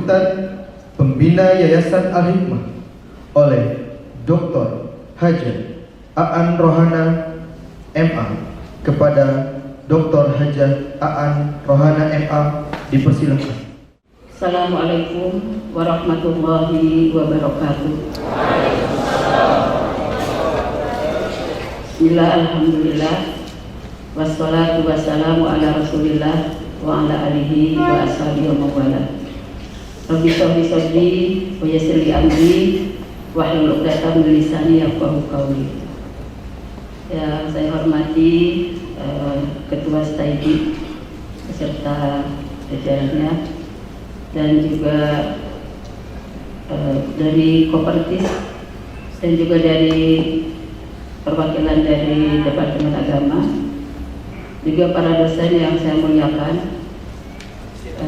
sambutan Pembina Yayasan Al-Hikmah oleh Dr. Haji Aan Rohana MA kepada Dr. Haji Aan Rohana MA, dipersilakan. Assalamualaikum warahmatullahi wabarakatuh. Bismillah, alhamdulillah, wassalatu wassalamu ala rasulillah wa ala alihi wa ashabihi wa mawala. Rabbi sholli sholli wa yassir li amri wahlul 'uqdatam min lisani yafqahu qawli. Ya, saya hormati Ketua Staidi beserta jajarannya dan juga dari Kopertis dan juga dari perwakilan dari Departemen Agama, juga para dosen yang saya muliakan,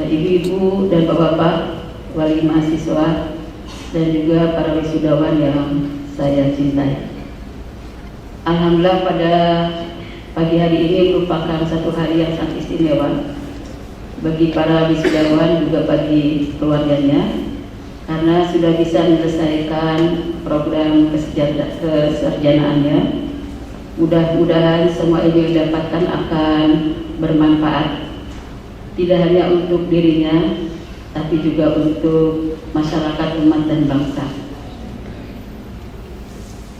ibu-ibu dan bapak-bapak, wali mahasiswa, dan juga para wisudawan yang saya cintai. Alhamdulillah, pada pagi hari ini merupakan satu hari yang sangat istimewa bagi para wisudawan, juga bagi keluarganya, karena sudah bisa menyelesaikan program kesarjanaannya. Mudah-mudahan semua ilmu yang didapatkan akan bermanfaat, tidak hanya untuk dirinya, tapi juga untuk masyarakat, umat, dan bangsa.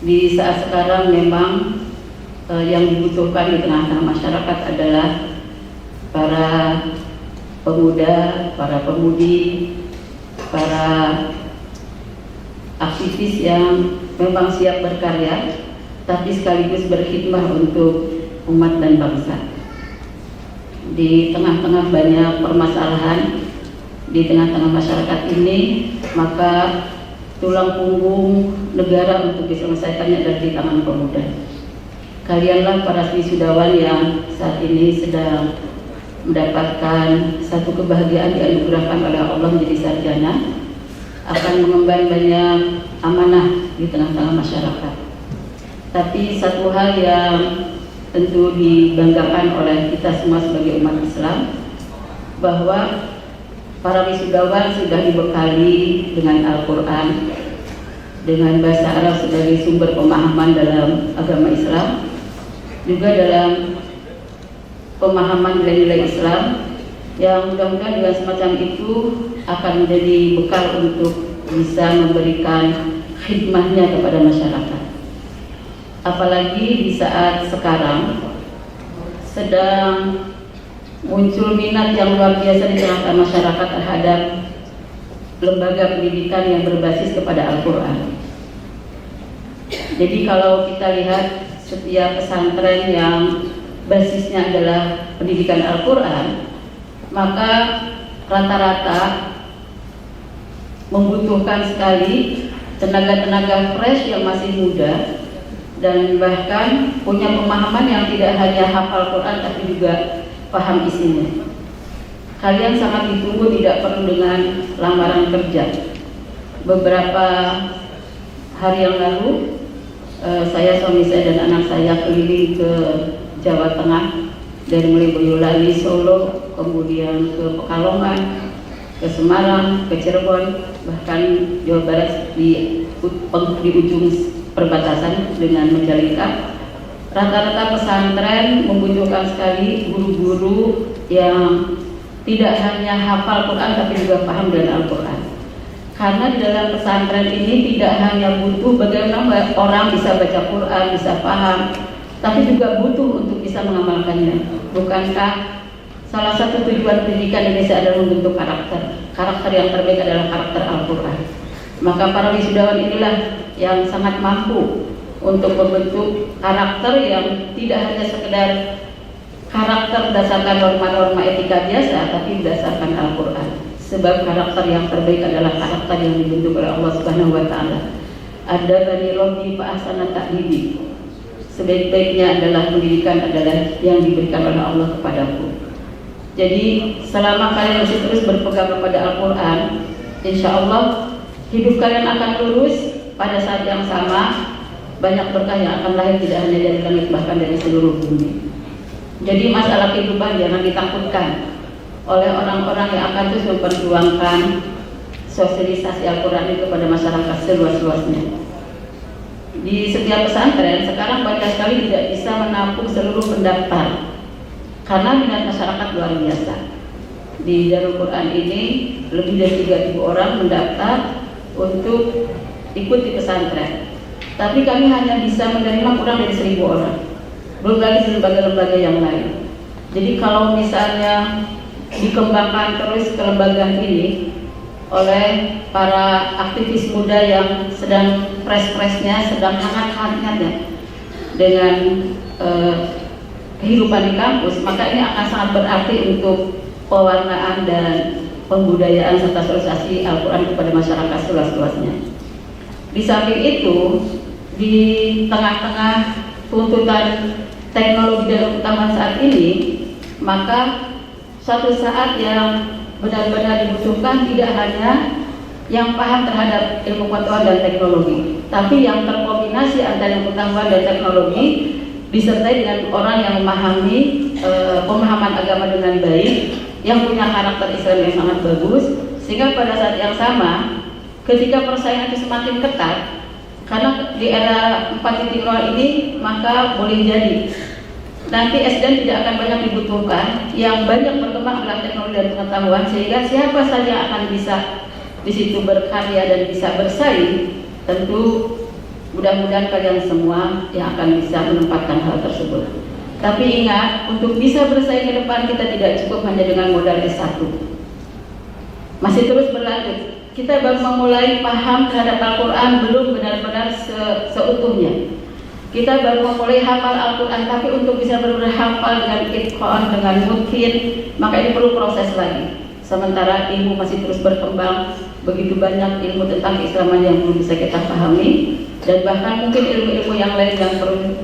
Di saat sekarang memang yang dibutuhkan di tengah-tengah masyarakat adalah para pemuda, para pemudi, para aktivis yang memang siap berkarya, tapi sekaligus berkhidmah untuk umat dan bangsa. Di tengah-tengah banyak permasalahan di tengah-tengah masyarakat ini, maka tulang punggung negara untuk diselesaikannya ada di tangan pemuda. Kalianlah para wisudawan yang saat ini sedang mendapatkan satu kebahagiaan dianugerahkan oleh Allah menjadi sarjana, akan mengemban banyak amanah di tengah-tengah masyarakat. Tapi satu hal yang tentu dibanggakan oleh kita semua sebagai umat Islam, bahwa para wisudawan sudah dibekali dengan Al-Quran, dengan bahasa Arab sebagai sumber pemahaman dalam agama Islam, juga dalam pemahaman nilai-nilai Islam, yang mudah-mudahan dengan semacam itu akan menjadi bekal untuk bisa memberikan khidmahnya kepada masyarakat. Apalagi di saat sekarang sedang muncul minat yang luar biasa di tengah masyarakat terhadap lembaga pendidikan yang berbasis kepada Al-Quran. Jadi kalau kita lihat setiap pesantren yang basisnya adalah pendidikan Al-Quran, maka rata-rata membutuhkan sekali tenaga-tenaga fresh yang masih muda, dan bahkan punya pemahaman yang tidak hanya hafal Quran tapi juga paham isinya. Kalian sangat ditunggu, tidak perlu dengan lamaran kerja. Beberapa hari yang lalu saya, suami saya, dan anak saya keliling ke Jawa Tengah, dari mulai Boyolali, Solo, kemudian ke Pekalongan, ke Semarang, ke Cirebon, bahkan Jawa Barat di ujung perbatasan dengan Majalengka. Rata-rata pesantren membutuhkan sekali guru-guru yang tidak hanya hafal Quran tapi juga paham dengan Al-Quran. Karena di dalam pesantren ini tidak hanya butuh bagaimana orang bisa baca Quran, bisa paham, tapi juga butuh untuk bisa mengamalkannya. Bukankah salah satu tujuan pendidikan Indonesia adalah membentuk karakter? Karakter yang terbaik adalah karakter Al-Quran. Maka para wisudawan inilah yang sangat mampu untuk membentuk karakter yang tidak hanya sekedar karakter berdasarkan norma-norma etika biasa, tapi berdasarkan Al-Quran. Sebab karakter yang terbaik adalah karakter yang dibentuk oleh Allah Subhanahu wa Ta'ala. Ada bani Rabbi fa ahsana ta'dibi. Sebaik-baiknya adalah pendidikan adalah yang diberikan oleh Allah kepadaku. Jadi selama kalian masih terus berpegang kepada Al-Quran, insya Allah hidup kalian akan lurus. Pada saat yang sama banyak berkah yang akan lahir tidak hanya dari langit, bahkan dari seluruh bumi. Jadi masalah kehidupan jangan ditakutkan oleh orang-orang yang akan terus memperjuangkan sosialisasi Al-Quran itu kepada masyarakat seluas-luasnya. Di setiap pesantren sekarang banyak sekali tidak bisa menampung seluruh pendaftar karena minat masyarakat luar biasa. Di Darul Quran ini lebih dari 3.000 orang mendaftar untuk ikut di pesantren. Tapi kami hanya bisa menerima kurang dari 1.000 orang. Belum lagi di lembaga-lembaga yang lain. Jadi kalau misalnya dikembangkan terus kelembagaan ini oleh para aktivis muda yang sedang fresh-freshnya, sedang hangat-hangatnya dengan kehidupan di kampus, maka ini akan sangat berarti untuk pewarnaan dan pembudayaan serta sosialisasi Al-Quran kepada masyarakat seluas-luasnya. Di samping itu, di tengah-tengah tuntutan teknologi dan utama saat ini, maka suatu saat yang benar-benar dibutuhkan tidak hanya yang paham terhadap ilmu pengetahuan dan teknologi, tapi yang terkombinasi antara ilmu pengetahuan dan teknologi disertai dengan orang yang memahami pemahaman agama dengan baik, yang punya karakter Islam yang sangat bagus, sehingga pada saat yang sama ketika persaingan itu semakin ketat, karena di era 4.0 ini, maka boleh jadi nanti SDM tidak akan banyak dibutuhkan, yang banyak berkembang adalah teknologi dan pengetahuan, sehingga siapa saja akan bisa di situ berkarya dan bisa bersaing. Tentu mudah-mudahan kalian semua yang akan bisa menempatkan hal tersebut. Tapi ingat, untuk bisa bersaing ke depan kita tidak cukup hanya dengan modal S1. Masih terus berlanjut. Kita baru memulai paham terhadap Al-Quran, belum benar-benar seutuhnya. Kita baru memulai hafal Al-Quran, tapi untuk bisa benar-benar hafal dengan itqan, dengan mungkin, maka ini perlu proses lagi. Sementara ilmu masih terus berkembang, begitu banyak ilmu tentang keislaman yang belum bisa kita pahami, dan bahkan mungkin ilmu-ilmu yang lain yang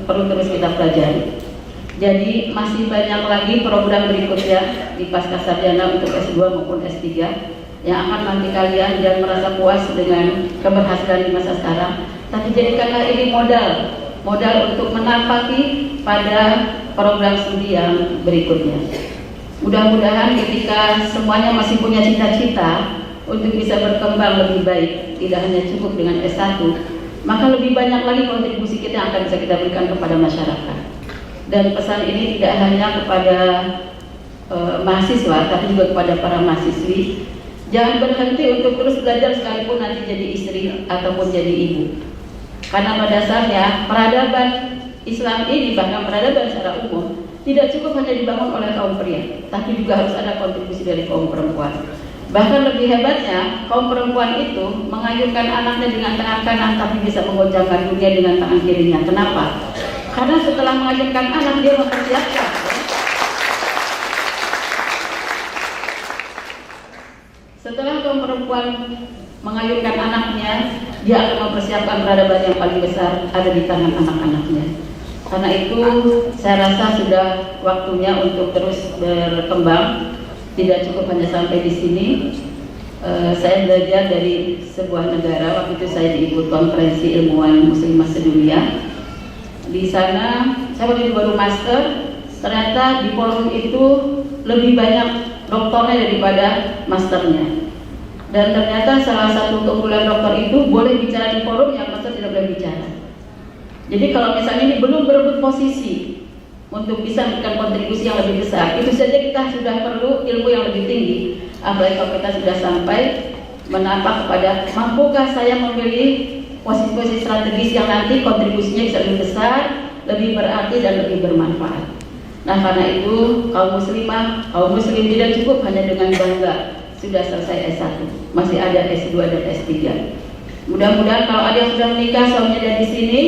perlu terus kita pelajari. Jadi masih banyak lagi program berikutnya di Pascasarjana untuk S2 maupun S3 yang akan nanti kalian jangan merasa puas dengan keberhasilan di masa sekarang, tapi jadikanlah ini modal untuk menapaki pada program studi yang berikutnya. Mudah-mudahan ketika semuanya masih punya cita-cita untuk bisa berkembang lebih baik, tidak hanya cukup dengan S1, maka lebih banyak lagi kontribusi kita yang akan bisa kita berikan kepada masyarakat. Dan pesan ini tidak hanya kepada mahasiswa, tapi juga kepada para mahasiswi. Jangan berhenti untuk terus belajar sekalipun nanti jadi istri ataupun jadi ibu. Karena pada dasarnya peradaban Islam ini, bahkan peradaban secara umum, tidak cukup hanya dibangun oleh kaum pria, tapi juga harus ada kontribusi dari kaum perempuan. Bahkan lebih hebatnya, kaum perempuan itu mengayunkan anaknya dengan tangan kanan, tapi bisa mengoncangkan dunia dengan tangan kirinya. Kenapa? Karena setelah mengayunkan anak, dia mempersiapkan. Setelah kaum perempuan mengayunkan anaknya, dia akan mempersiapkan peradaban yang paling besar ada di tangan anak-anaknya. Karena itu saya rasa sudah waktunya untuk terus berkembang, tidak cukup hanya sampai di sini. Saya belajar dari sebuah negara, waktu itu saya diikut konferensi ilmuwan muslimah sedunia. Di sana saya waktu itu baru master, ternyata di forum itu lebih banyak doktornya daripada masternya. Dan ternyata salah satu keunggulan dokter itu boleh bicara di forum yang master tidak boleh bicara. Jadi kalau misalnya ini belum berebut posisi untuk bisa memberikan kontribusi yang lebih besar, itu saja kita sudah perlu ilmu yang lebih tinggi. Apalagi kalau kita sudah sampai menapak kepada mampukah saya memilih posisi-posisi strategis yang nanti kontribusinya bisa lebih besar, lebih berarti dan lebih bermanfaat. Nah karena itu kaum muslimah, kaum muslim tidak cukup hanya dengan bangga sudah selesai S1, masih ada S2 dan S3. Mudah-mudahan kalau ada yang sudah menikah, suaminya ada di sini,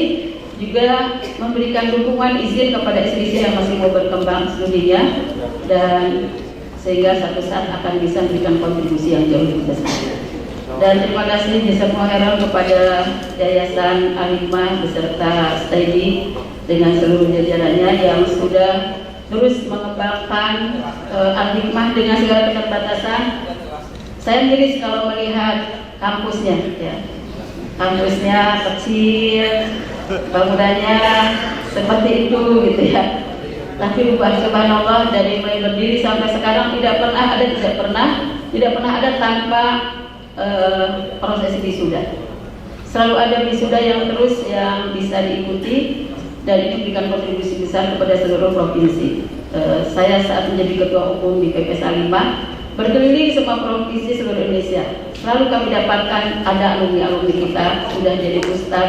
juga memberikan dukungan izin kepada istri-istri yang masih mau berkembang studinya, dan sehingga satu saat akan bisa memberikan kontribusi yang jauh lebih besar. Dan terima kasih jazakumullah khairan kepada Yayasan Al-Hikmah beserta Steady dengan seluruh jajarannya yang sudah terus mengembangkan Al-Hikmah dengan segala keterbatasan. Saya miris kalau melihat kampusnya, ya. Kampusnya kecil, bangunannya seperti itu, gitu ya. Tapi subhanallah dari mulai berdiri sampai sekarang tidak pernah ada tanpa prosesi wisuda. Selalu ada wisuda yang terus yang bisa diikuti dan ini memberikan kontribusi besar kepada seluruh provinsi. Saya saat menjadi ketua umum di PPSA 5 berkeliling semua provinsi seluruh Indonesia. Selalu kami dapatkan ada alumni-alumni kita sudah jadi ustaz,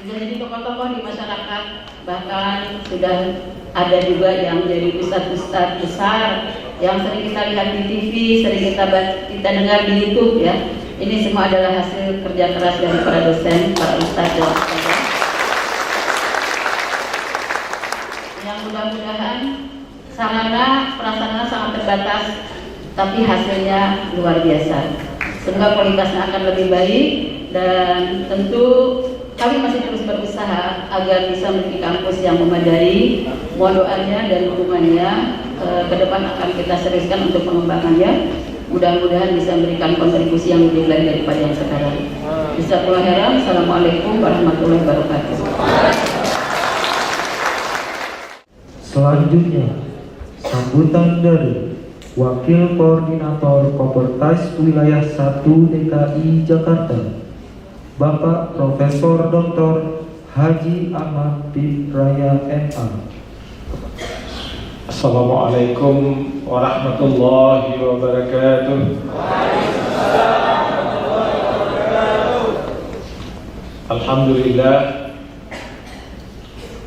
sudah jadi tokoh-tokoh di masyarakat, bahkan sudah ada juga yang jadi ustaz-ustaz besar yang sering kita lihat di TV, sering kita dengar di YouTube ya. Ini semua adalah hasil kerja keras dari para dosen, para ustaz dan ustazah. Yang mudah-mudahan sarana prasarana sangat terbatas, tapi hasilnya luar biasa. Semoga kualitasnya akan lebih baik dan tentu kami masih terus berusaha agar bisa memiliki kampus yang memadai. Mohon doanya dan dukungannya ke depan akan kita seriuskan untuk pengembangannya. Mudah-mudahan bisa memberikan kontribusi yang lebih baik daripada yang sekarang. Bismillahirrahmanirrahim. Assalamualaikum warahmatullahi wabarakatuh. Selanjutnya, sambutan dari Wakil Koordinator Kopertas Wilayah 1 DKI Jakarta, Bapak Profesor Dr. Haji Ahmad Fitraya MA. Assalamualaikum warahmatullahi wabarakatuh. Alhamdulillah,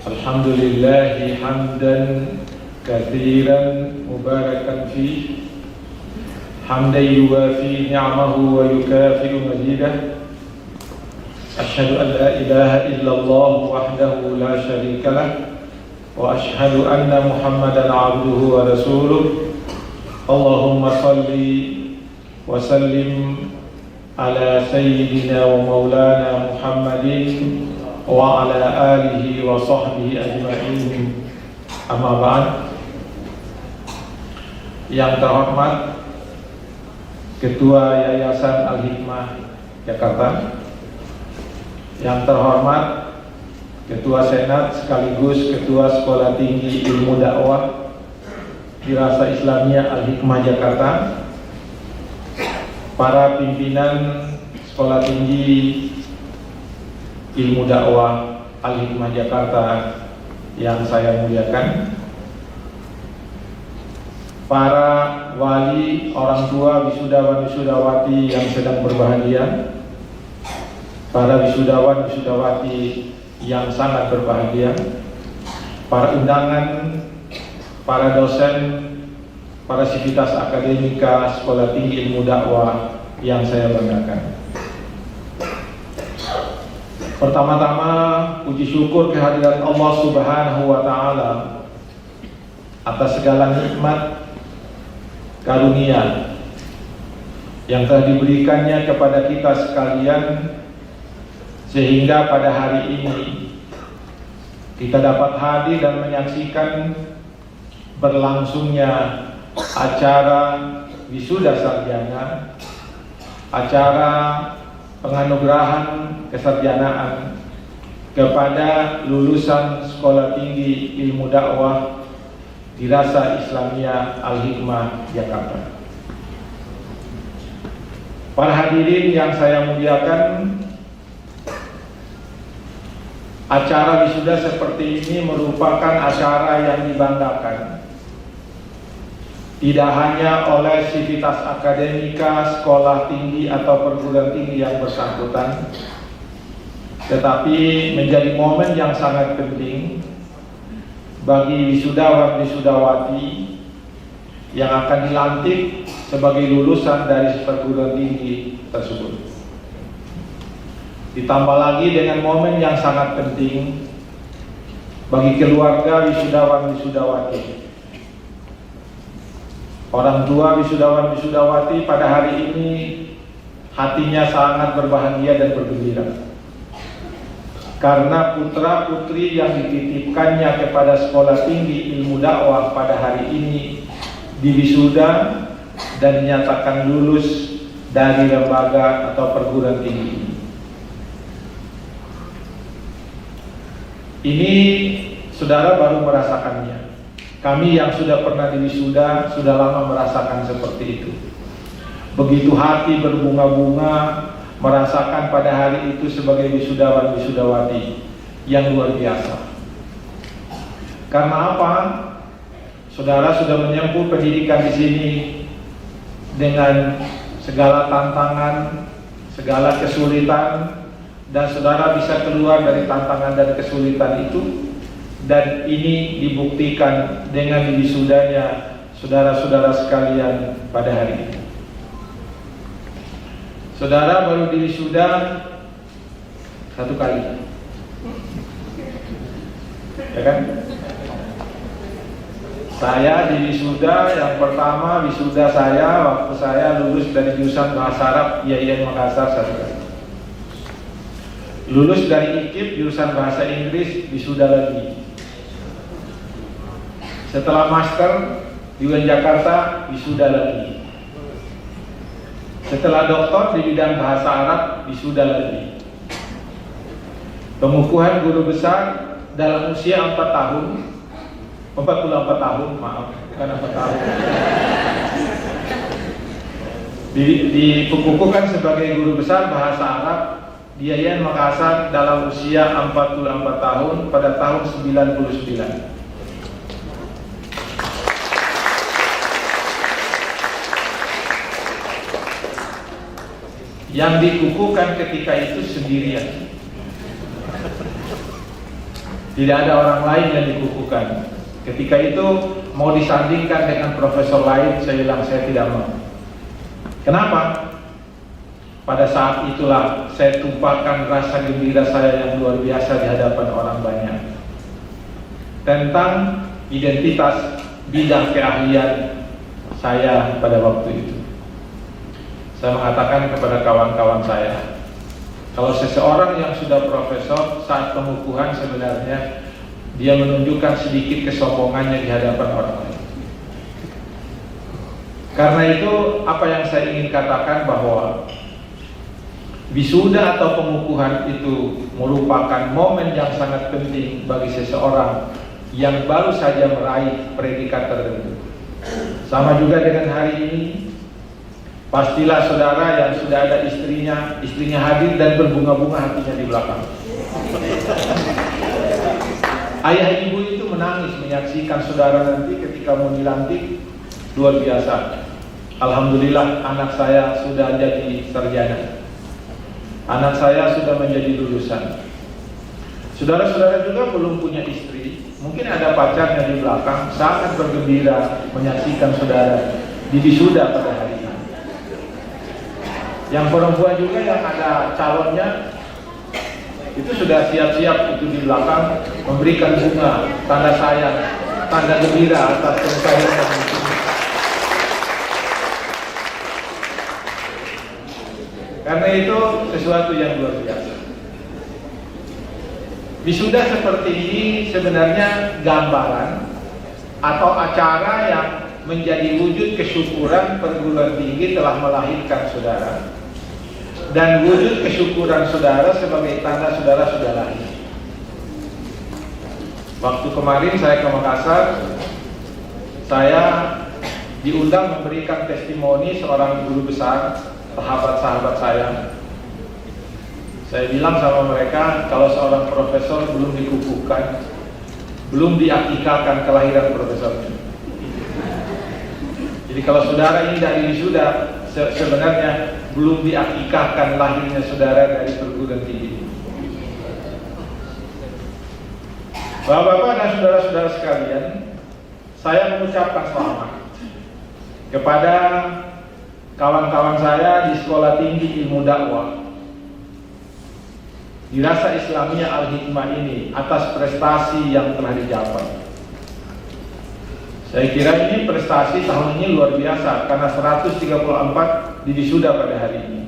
alhamdulillahi hamdan katsiran mubarakan fi, hamdan yuwafi ni'amahu wa yukafi'u mazidah. Asyhadu an la ilaha illallah wahdahu la syarika lah wa asyhadu anna Muhammadan abduhu wa rasuluh. Allahumma salli wa sallim ala sayyidina wa maulana Muhammadin wa ala alihi wa sahbihi ajma'in. Amma ba'd. Yang terhormat Ketua Yayasan Al-Hikmah Jakarta, yang terhormat Ketua Senat sekaligus Ketua Sekolah Tinggi Ilmu Dakwah Dirasa Islamiyah Al-Hikmah Jakarta, para pimpinan Sekolah Tinggi Ilmu Dakwah Al-Hikmah Jakarta yang saya muliakan, para wali, orang tua, wisudawan wisudawati yang sedang berbahagia, para wisudawan wisudawati yang sangat berbahagia, para undangan, para dosen, para sivitas akademika Sekolah Tinggi Ilmu Dakwah yang saya banggakan. Pertama-tama puji syukur kehadiran Allah Subhanahu wa Ta'ala atas segala nikmat karunia yang telah diberikannya kepada kita sekalian, sehingga pada hari ini kita dapat hadir dan menyaksikan berlangsungnya acara wisuda sarjana, acara penganugerahan kesarjanaan kepada lulusan Sekolah Tinggi Ilmu Dakwah Dirasa Islamiyah Al-Hikmah Jakarta. Para hadirin yang saya muliakan, acara wisuda seperti ini merupakan acara yang dibanggakan, tidak hanya oleh sivitas akademika, sekolah tinggi atau perguruan tinggi yang bersangkutan, tetapi menjadi momen yang sangat penting bagi wisudawan wisudawati yang akan dilantik sebagai lulusan dari perguruan tinggi tersebut. Ditambah lagi dengan momen yang sangat penting bagi keluarga wisudawan wisudawati. Orang tua wisudawan wisudawati pada hari ini hatinya sangat berbahagia dan bergembira, karena putra putri yang dititipkannya kepada Sekolah Tinggi Ilmu Dakwah pada hari ini diwisuda dan dinyatakan lulus dari lembaga atau perguruan tinggi ini. Ini saudara baru merasakannya, Kami yang sudah pernah diwisuda sudah lama merasakan seperti itu. Begitu hati berbunga-bunga merasakan pada hari itu sebagai wisudawan wisudawati yang luar biasa. Karena apa? Saudara sudah menempuh pendidikan di sini dengan segala tantangan, segala kesulitan, dan saudara bisa keluar dari tantangan dan kesulitan itu. Dan ini dibuktikan dengan diwisudanya saudara-saudara sekalian pada hari ini. Saudara baru diwisuda 1 kali, ya kan? Saya diwisuda yang pertama, wisuda saya waktu saya lulus dari jurusan Bahasa Arab IAIN Makassar 1 kali. Lulus dari IKIP jurusan Bahasa Inggris, wisuda lagi. Setelah master di UIN Jakarta, wisuda lagi. Setelah doktor di bidang Bahasa Arab, wisuda lagi. Pengukuhan guru besar dalam usia 44 tahun, maaf, bukan 4 tahun. Dikukuhkan sebagai guru besar Bahasa Arab di IAIN Makassar dalam usia 44 tahun pada tahun 99. Yang dikukuhkan ketika itu sendirian. Tidak ada orang lain yang dikukuhkan. Ketika itu mau disandingkan dengan profesor lain, saya bilang saya tidak mau. Kenapa? Pada saat itulah saya tumpahkan rasa gembira saya yang luar biasa di hadapan orang banyak tentang identitas bidang keahlian saya pada waktu itu. Saya mengatakan kepada kawan-kawan saya, kalau seseorang yang sudah profesor saat pengukuhan sebenarnya dia menunjukkan sedikit kesombongannya di hadapan orang lain. Karena itu apa yang saya ingin katakan bahwa wisuda atau pengukuhan itu merupakan momen yang sangat penting bagi seseorang yang baru saja meraih predikat tertentu. Sama juga dengan hari ini, pastilah saudara yang sudah ada istrinya hadir dan berbunga-bunga hatinya di belakang. Ayah ibu itu menangis menyaksikan saudara nanti ketika mau dilantik. Luar biasa. Alhamdulillah anak saya sudah jadi sarjana. Anak saya sudah menjadi lulusan. Saudara-saudara juga belum punya istri, mungkin ada pacarnya di belakang, sangat bergembira menyaksikan saudara di wisuda pada hari ini. Yang perempuan juga yang ada calonnya itu sudah siap-siap itu di belakang memberikan bunga, tanda sayang, tanda gembira atas pencapaian itu. Karena itu sesuatu yang luar biasa. Wisuda seperti ini sebenarnya gambaran atau acara yang menjadi wujud kesyukuran perguruan tinggi telah melahirkan saudara, dan wujud kesyukuran saudara sebagai tanda saudara sudah lahir. Waktu kemarin saya ke Makassar, saya diundang memberikan testimoni seorang guru besar, sahabat-sahabat saya. Saya bilang sama mereka, kalau seorang profesor belum dikukuhkan, belum diakikahkan kelahiran profesornya. Jadi kalau saudara ini dari wisuda, sebenarnya belum diakikahkan lahirnya saudara dari perguruan tinggi. Bapak-bapak dan saudara-saudara sekalian, saya mengucapkan selamat kepada kawan-kawan saya di Sekolah Tinggi Ilmu Dakwah di Rasa Islamiyah Al-Hikmah ini atas prestasi yang telah dicapai. Saya kira ini prestasi tahun ini luar biasa karena 134 diwisuda pada hari ini.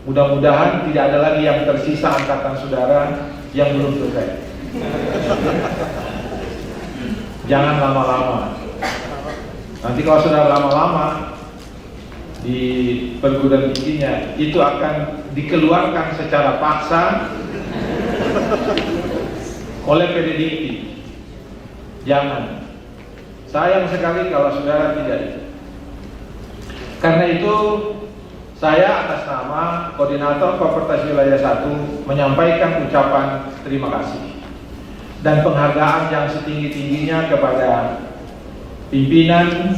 Mudah-mudahan tidak ada lagi yang tersisa angkatan saudara yang belum selesai. Jangan lama-lama. Nanti kalau sudah lama-lama di perguruan tingginya itu akan dikeluarkan secara paksa oleh PDDikti. Jangan. Sayang sekali kalau saudara tidak. Karena itu saya atas nama Koordinator Kopertas Wilayah 1 menyampaikan ucapan terima kasih dan penghargaan yang setinggi-tingginya kepada pimpinan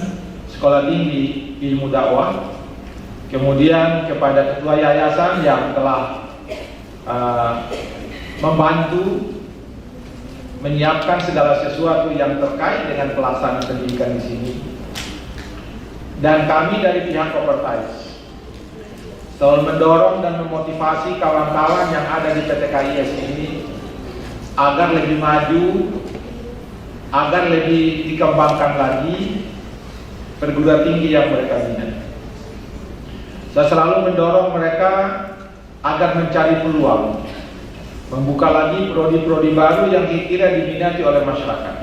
Sekolah Tinggi Ilmu Dakwah, kemudian kepada Ketua Yayasan yang telah membantu menyiapkan segala sesuatu yang terkait dengan pelaksanaan pendidikan di sini. Dan kami dari pihak Kopertais selalu mendorong dan memotivasi kawan-kawan yang ada di PT KIS ini agar lebih maju, agar lebih dikembangkan lagi perguruan tinggi yang mereka bina. Saya selalu mendorong mereka agar mencari peluang, membuka lagi prodi-prodi baru yang kira diminati oleh masyarakat.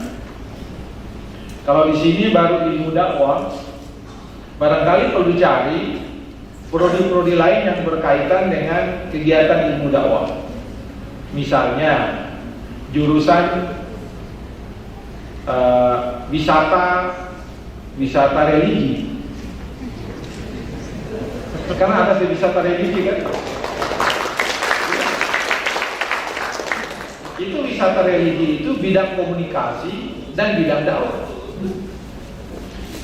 Kalau di sini baru ilmu dakwah, barangkali perlu cari prodi-prodi lain yang berkaitan dengan kegiatan ilmu dakwah. Misalnya jurusan wisata religi. Karena ada wisata religi kan? Itu wisata religi itu bidang komunikasi dan bidang dakwah.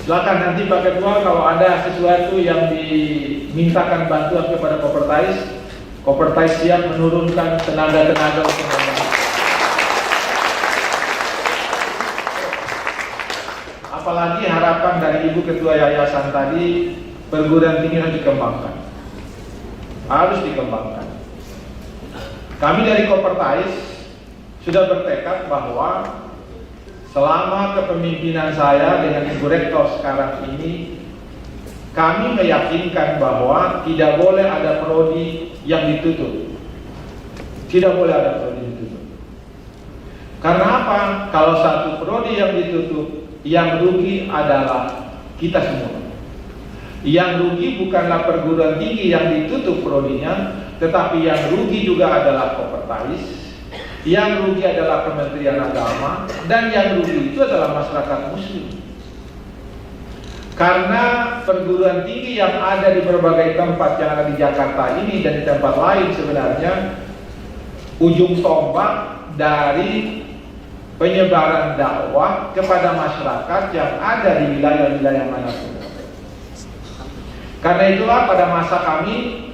Silakan nanti Pak Ketua kalau ada sesuatu yang dimintakan bantuan kepada Kopertais siap menurunkan tenaga-tenaga untuk membantu. Apalagi harapan dari Ibu Ketua Yayasan tadi, perguruan tinggi harus dikembangkan. Harus dikembangkan. Kami dari Kopertais sudah bertekad bahwa selama kepemimpinan saya dengan Ibu Rektor sekarang ini, kami meyakinkan bahwa tidak boleh ada prodi yang ditutup. Tidak boleh ada prodi yang ditutup. Karena apa? Kalau satu prodi yang ditutup, yang rugi adalah kita semua. Yang rugi bukanlah perguruan tinggi yang ditutup prodinya, tetapi yang rugi juga adalah Kopertais. Yang rugi adalah Kementerian Agama, dan yang rugi itu adalah masyarakat muslim. Karena perguruan tinggi yang ada di berbagai tempat yang ada di Jakarta ini dan di tempat lain sebenarnya ujung tombak dari penyebaran dakwah kepada masyarakat yang ada di wilayah-wilayah manapun. Karena itulah pada masa kami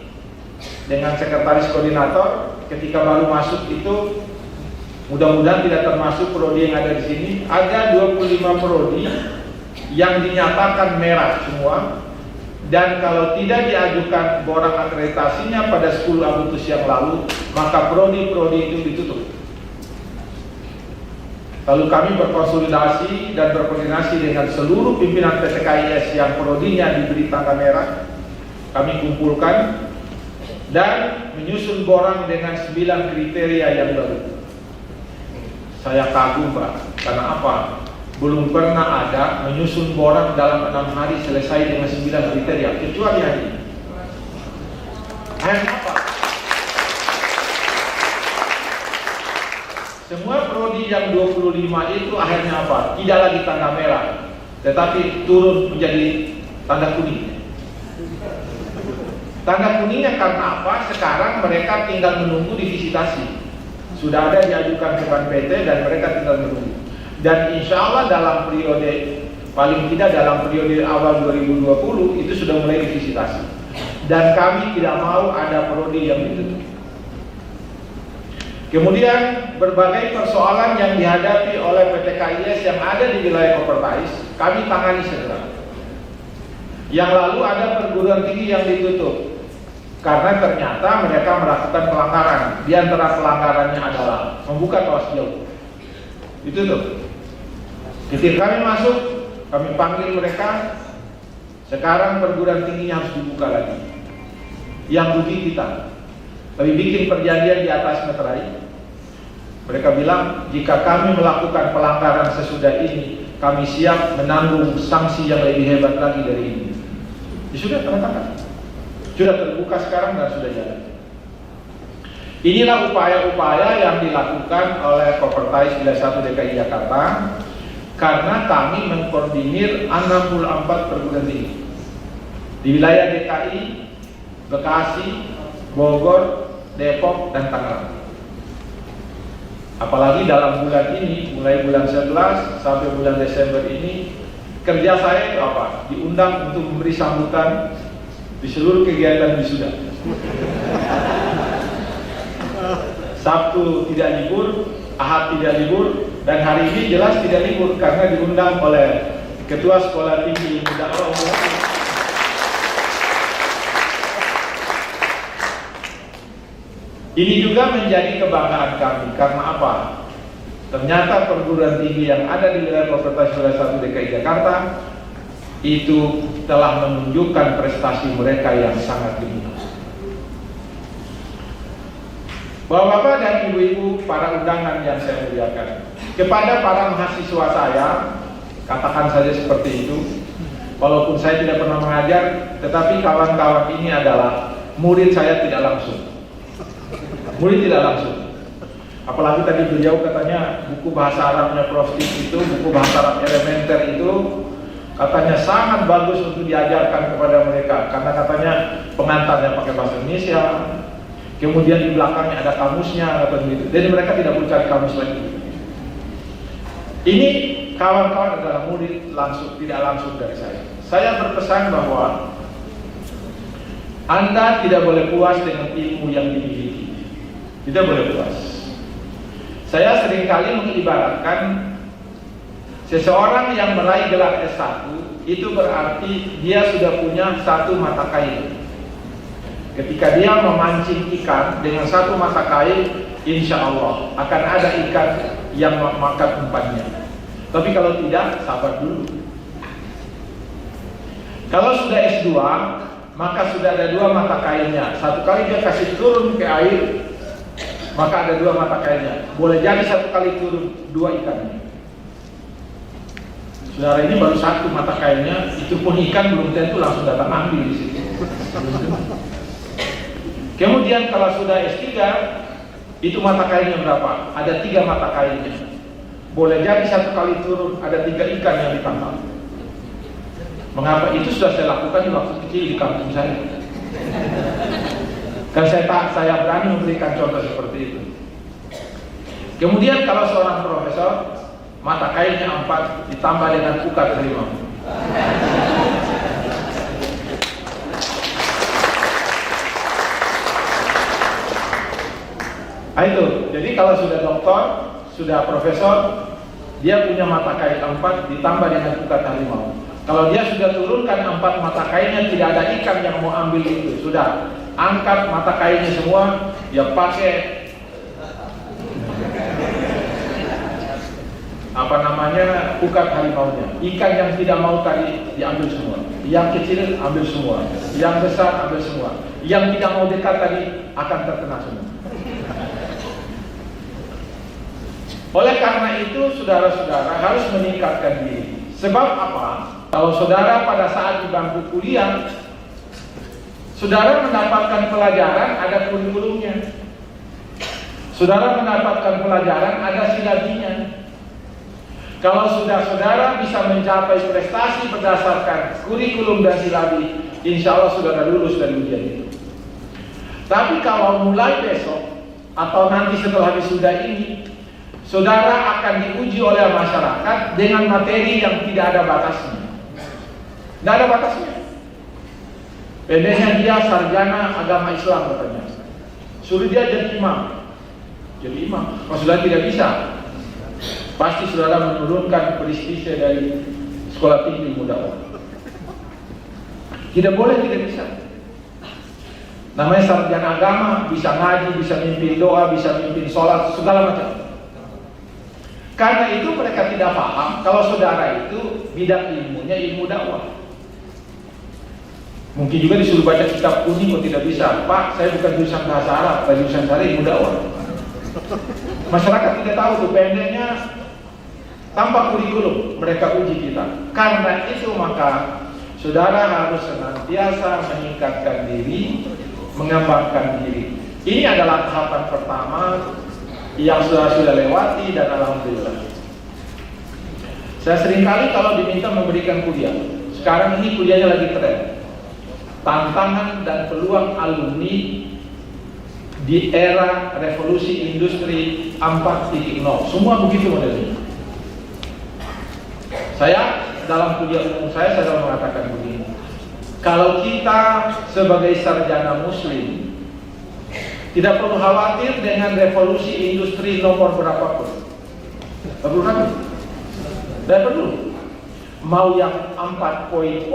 dengan sekretaris koordinator ketika baru masuk itu, mudah-mudahan tidak termasuk prodi yang ada di sini, ada 25 prodi yang dinyatakan merah semua, dan kalau tidak diajukan borang akreditasinya pada 10 Agustus yang lalu, maka prodi-prodi itu ditutup. Lalu kami berkonsolidasi dan berkoordinasi dengan seluruh pimpinan PT KIS yang prodinya diberi tanda merah, kami kumpulkan dan menyusun borang dengan 9 kriteria yang baru. Saya kagum Pak, karena apa? Belum pernah ada menyusun borang dalam 6 hari selesai dengan 9 kriteria, kecuali hari ini. Akhirnya apa? Semua prodi yang 25 itu akhirnya apa? Tidak lagi tanda merah, tetapi turun menjadi tanda kuning. Tanda kuningnya karena apa? Sekarang mereka tinggal menunggu divisitasi. Sudah ada diajukan ke Ban PT dan mereka tinggal menunggu. Dan insya Allah dalam periode, paling tidak dalam periode awal 2020 itu sudah mulai divisitasi. Dan kami tidak mau ada prodi yang ditutup. Kemudian berbagai persoalan yang dihadapi oleh PT KIS yang ada di wilayah Kopertais, kami tangani segera. Yang lalu ada perguruan tinggi yang ditutup karena ternyata mereka melakukan pelanggaran. Di antara pelanggarannya adalah membuka kelas jauh. Itu tuh. Ketika kami masuk, kami panggil mereka. Sekarang perguruan tingginya harus dibuka lagi. Yang rugi kita. Kami bikin perjanjian di atas meterai. Mereka bilang, jika kami melakukan pelanggaran sesudah ini, kami siap menanggung sanksi yang lebih hebat lagi dari ini. Ya sudah, tanda-tanda. Sudah terbuka sekarang dan sudah jalan. Inilah upaya-upaya yang dilakukan oleh Kopertais Wilayah 1 DKI Jakarta karena kami mengkoordinir 64 perguruan tinggi di wilayah DKI, Bekasi, Bogor, Depok, dan Tangerang. Apalagi dalam bulan ini, mulai bulan 11 sampai bulan Desember ini, kerja saya itu apa? Diundang untuk memberi sambutan di seluruh kegiatan wisuda. Sabtu tidak libur, Ahad tidak libur, dan hari ini jelas tidak libur karena diundang oleh Ketua Sekolah Tinggi Ilmu Dakwah UMU. Ini juga menjadi kebanggaan kami karena apa? Ternyata perguruan tinggi yang ada di wilayah Provinsi Wilayah 1 DKI Jakarta itu telah menunjukkan prestasi mereka yang sangat tinggi. Bapak-bapak dan ibu-ibu, para undangan yang saya muliakan, kepada para mahasiswa saya, katakan saja seperti itu, walaupun saya tidak pernah mengajar, tetapi kawan-kawan ini adalah murid saya tidak langsung. Murid tidak langsung. Apalagi tadi beliau katanya buku bahasa Arabnya Prof. itu, buku bahasa Arab elementer itu katanya sangat bagus untuk diajarkan kepada mereka karena katanya pengantarnya pakai bahasa Indonesia, kemudian di belakangnya ada kamusnya atau begitu. Jadi mereka tidak perlu cari kamus lagi. Ini kawan-kawan adalah murid langsung, tidak langsung dari saya. Saya berpesan bahwa Anda tidak boleh puas dengan ilmu yang dimiliki. Tidak boleh puas. Saya seringkali mengibaratkan seseorang yang meraih gelar S1 itu berarti dia sudah punya satu mata kail. Ketika dia memancing ikan dengan satu mata kail, insya Allah akan ada ikan yang makan umpannya. Tapi kalau tidak, sabar dulu. Kalau sudah S2, maka sudah ada dua mata kailnya. Satu kali dia kasih turun ke air, maka ada dua mata kailnya. Boleh jadi satu kali turun dua ikannya. Saudara, ini baru satu mata kailnya, itu pun ikan belum tentu langsung datang ambil di situ. Kemudian kalau sudah S3, itu mata kailnya berapa? Ada 3 mata kailnya. Boleh jadi satu kali turun ada 3 ikan yang ditangkap. Mengapa? Itu sudah saya lakukan di waktu kecil di kampung saya. Kan saya berani memberikan contoh seperti itu. Kemudian kalau seorang profesor, mata kailnya 4 ditambah dengan ukat harimau. Itu. Jadi kalau sudah doktor, sudah profesor, dia punya mata kail 4 ditambah dengan ukat harimau. Kalau dia sudah turunkan 4 mata kailnya, tidak ada ikan yang mau ambil itu. Sudah angkat mata kailnya semua, dia pakai ukat harimaunya. Ikan yang tidak mau tadi diambil semua, yang kecil ambil semua, yang besar ambil semua, yang tidak mau dekat tadi akan terkena semua. Oleh karena itu, saudara-saudara harus meningkatkan diri. Sebab apa? Kalau saudara pada saat di bangku kuliah, saudara mendapatkan pelajaran, ada kurikulumnya. Saudara mendapatkan pelajaran, ada silabinya. Kalau sudah saudara bisa mencapai prestasi berdasarkan kurikulum dan silabi, insya Allah saudara lulus dari ujian itu. Tapi kalau mulai besok atau nanti setelah wisuda ini, saudara akan diuji oleh masyarakat dengan materi yang tidak ada batasnya. Tidak ada batasnya. Pendeknya dia sarjana agama Islam katanya. Suruh dia jadi imam. Jadi imam. Maksudnya tidak bisa. Pasti saudara menurunkan prestise dari sekolah tinggi ilmu dakwah. Tidak boleh, tidak bisa. Namanya sarjana agama, bisa ngaji, bisa mimpin doa, bisa mimpin sholat, segala macam. Karena itu mereka tidak paham kalau saudara itu bidang ilmunya ilmu dakwah. Mungkin juga disuruh baca kitab kuning kok tidak bisa. Pak, saya bukan jurusan bahasa Arab, saya jurusan saya ilmu dakwah. Masyarakat tidak tahu tuh, pendeknya tanpa kurikulum mereka uji kita. Karena itu maka saudara harus senantiasa meningkatkan diri, mengembangkan diri. Ini adalah tahapan pertama yang sudah lewati dan alhamdulillah. Saya seringkali kalau diminta memberikan kuliah, sekarang ini kuliahnya lagi tren, tantangan dan peluang alumni di era revolusi industri 4.0. Semua begitu modelnya. Saya dalam kuliah umum saya selalu mengatakan begini, kalau kita sebagai sarjana muslim tidak perlu khawatir dengan revolusi industri nomor berapapun, tidak perlu ragu, tidak perlu. Mau yang 4.0, 4.0,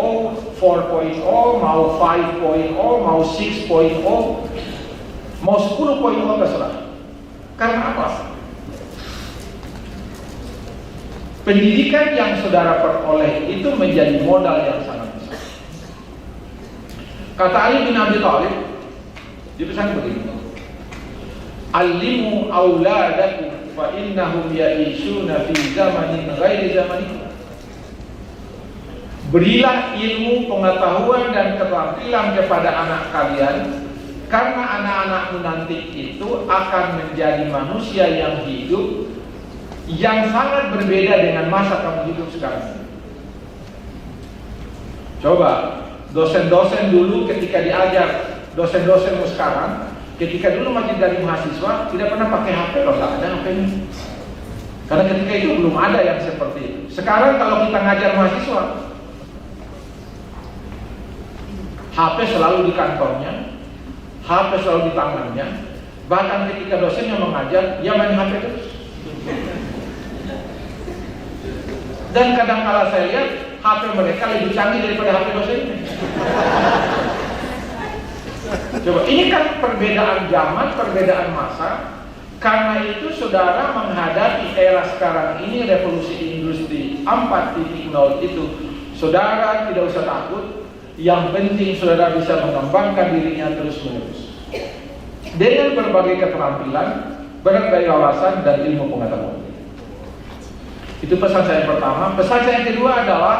mau 5.0, mau 6.0, mau 10.0 terserah. Karena apa? Pendidikan yang saudara peroleh itu menjadi modal yang sangat besar. Kata Ali bin Abi Thalib di pesan begini, "Allimu auladakum fa innahum ya'ishuna fi zamanin ghairi zamanikum." Berilah ilmu, pengetahuan dan keterampilan kepada anak kalian, karena anak-anakmu nanti itu akan menjadi manusia yang hidup yang sangat berbeda dengan masa kamu hidup sekarang. Coba dosen-dosen dulu ketika diajar, dosen-dosenmu sekarang ketika dulu masih dari mahasiswa tidak pernah pakai HP loh, nggak ada HP ini. Karena ketika itu belum ada yang seperti itu. Sekarang kalau kita ngajar mahasiswa, HP selalu di kantongnya, HP selalu di tangannya. Bahkan ketika dosennya mengajar, dia main HP terus. Dan kadang-kala saya lihat HP mereka lebih canggih daripada HP dosennya. Coba, ini kan perbedaan zaman, perbedaan masa. Karena itu saudara menghadapi era sekarang ini, revolusi industri 4.0 itu, saudara tidak usah takut. Yang penting saudara bisa mengembangkan dirinya terus-menerus dengan berbagai keterampilan, berbagai wawasan dan ilmu pengetahuan. Itu pesan saya yang pertama. Pesan saya yang kedua adalah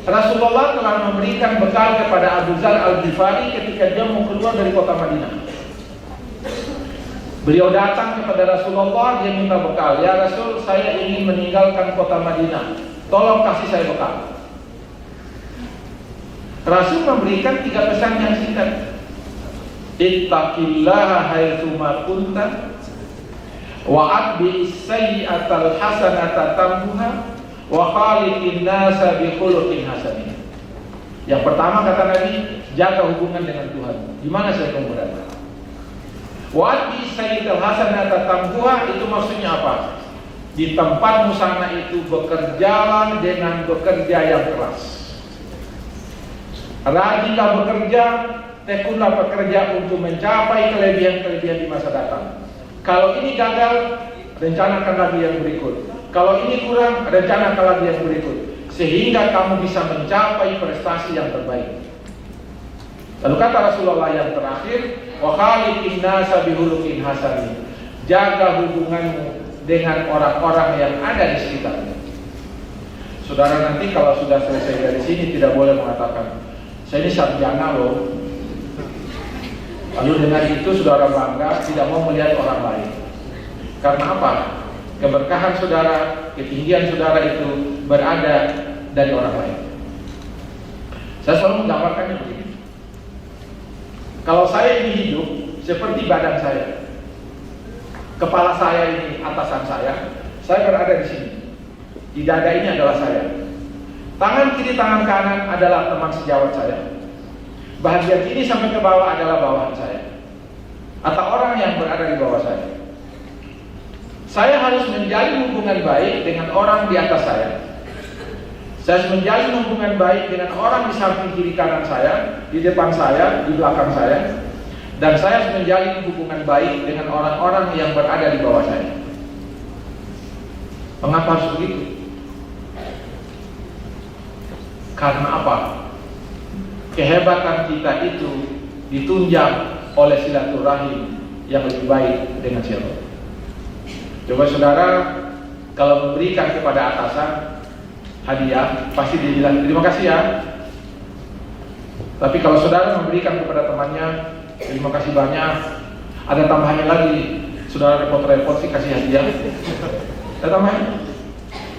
Rasulullah telah memberikan bekal kepada Abu Dzar Al-Ghifari ketika dia mau keluar dari kota Madinah. Beliau datang kepada Rasulullah, dia minta bekal. Ya Rasul, saya ingin meninggalkan kota Madinah, tolong kasih saya bekal. Rasul memberikan 3 pesan yang singkat. Ittaqillaha haitsuma kunta wa atbi'is sayyi'atal hasanata tamhuha wa khaliqin nasa bi khuluqin hasanin. Yang pertama kata Nabi, jaga hubungan dengan Tuhan. Di mana saya berada? Wa atbi'is sayyi'atal hasanata tamhuha itu maksudnya apa? Di tempatmu sana itu bekerjalah dengan bekerja yang keras. Rajinlah bekerja, tekunlah bekerja untuk mencapai kelebihan-kelebihan di masa datang. Kalau ini gagal, rencanakan lagi yang berikut. Kalau ini kurang, rencanakan lagi yang berikut, sehingga kamu bisa mencapai prestasi yang terbaik. Lalu kata Rasulullah yang terakhir, wa khaliqin nasa bihuluqin hasanin. Jaga hubunganmu dengan orang-orang yang ada di sekitarmu. Saudara nanti kalau sudah selesai dari sini tidak boleh mengatakan, saya ini sarjana loh. Lalu dengan itu saudara bangga, tidak mau melihat orang lain. Karena apa? Keberkahan saudara, ketinggian saudara itu berada dari orang lain. Saya selalu menggambarkannya begini. Kalau saya ini hidup seperti badan saya, kepala saya ini atasan saya berada di sini. Di dada ini adalah saya. Tangan kiri, tangan kanan adalah teman sejawat saya. Bahagian kiri sampai ke bawah adalah bawahan saya, atau orang yang berada di bawah saya. Saya harus menjalin hubungan baik dengan orang di atas saya. Saya harus menjalin hubungan baik dengan orang di samping kiri kanan saya, di depan saya, di belakang saya. Dan saya harus menjalin hubungan baik dengan orang-orang yang berada di bawah saya. Mengapa harus begitu? Karena apa? Kehebatan kita itu ditunjang oleh silaturahim yang lebih baik dengan siapa? Coba saudara, kalau memberikan kepada atasan hadiah, pasti dia bilang terima kasih ya. Tapi kalau saudara memberikan kepada temannya, terima kasih banyak, ada tambahannya lagi, saudara repot-repot sih kasih hadiah, ada tambahannya.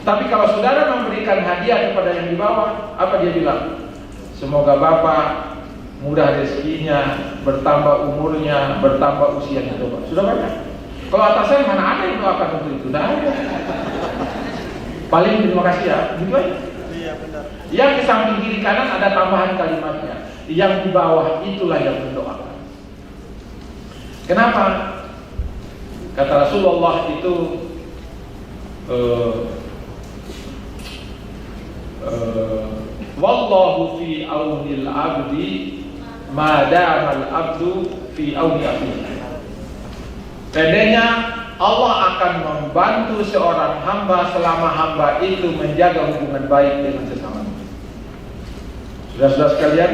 Tapi kalau saudara memberikan hadiah kepada yang di bawah, apa dia bilang? Semoga Bapak mudah rezekinya, bertambah umurnya, bertambah usianya. Coba, sudah banyak. Kalau atasan mana ada yang doakan untuk itu? Tidak ada. Paling terima kasih ya, gitu aja. Iya benar. Yang di samping kiri kanan ada tambahan kalimatnya. Yang di bawah itulah yang mendoakan. Kenapa? Kata Rasulullah itu wallahu fi aunil abdi ma damal abdu fi auni akhihi. Pendeknya, Allah akan membantu seorang hamba selama hamba itu menjaga hubungan baik dengan sesamanya. Saudara-saudara sekalian,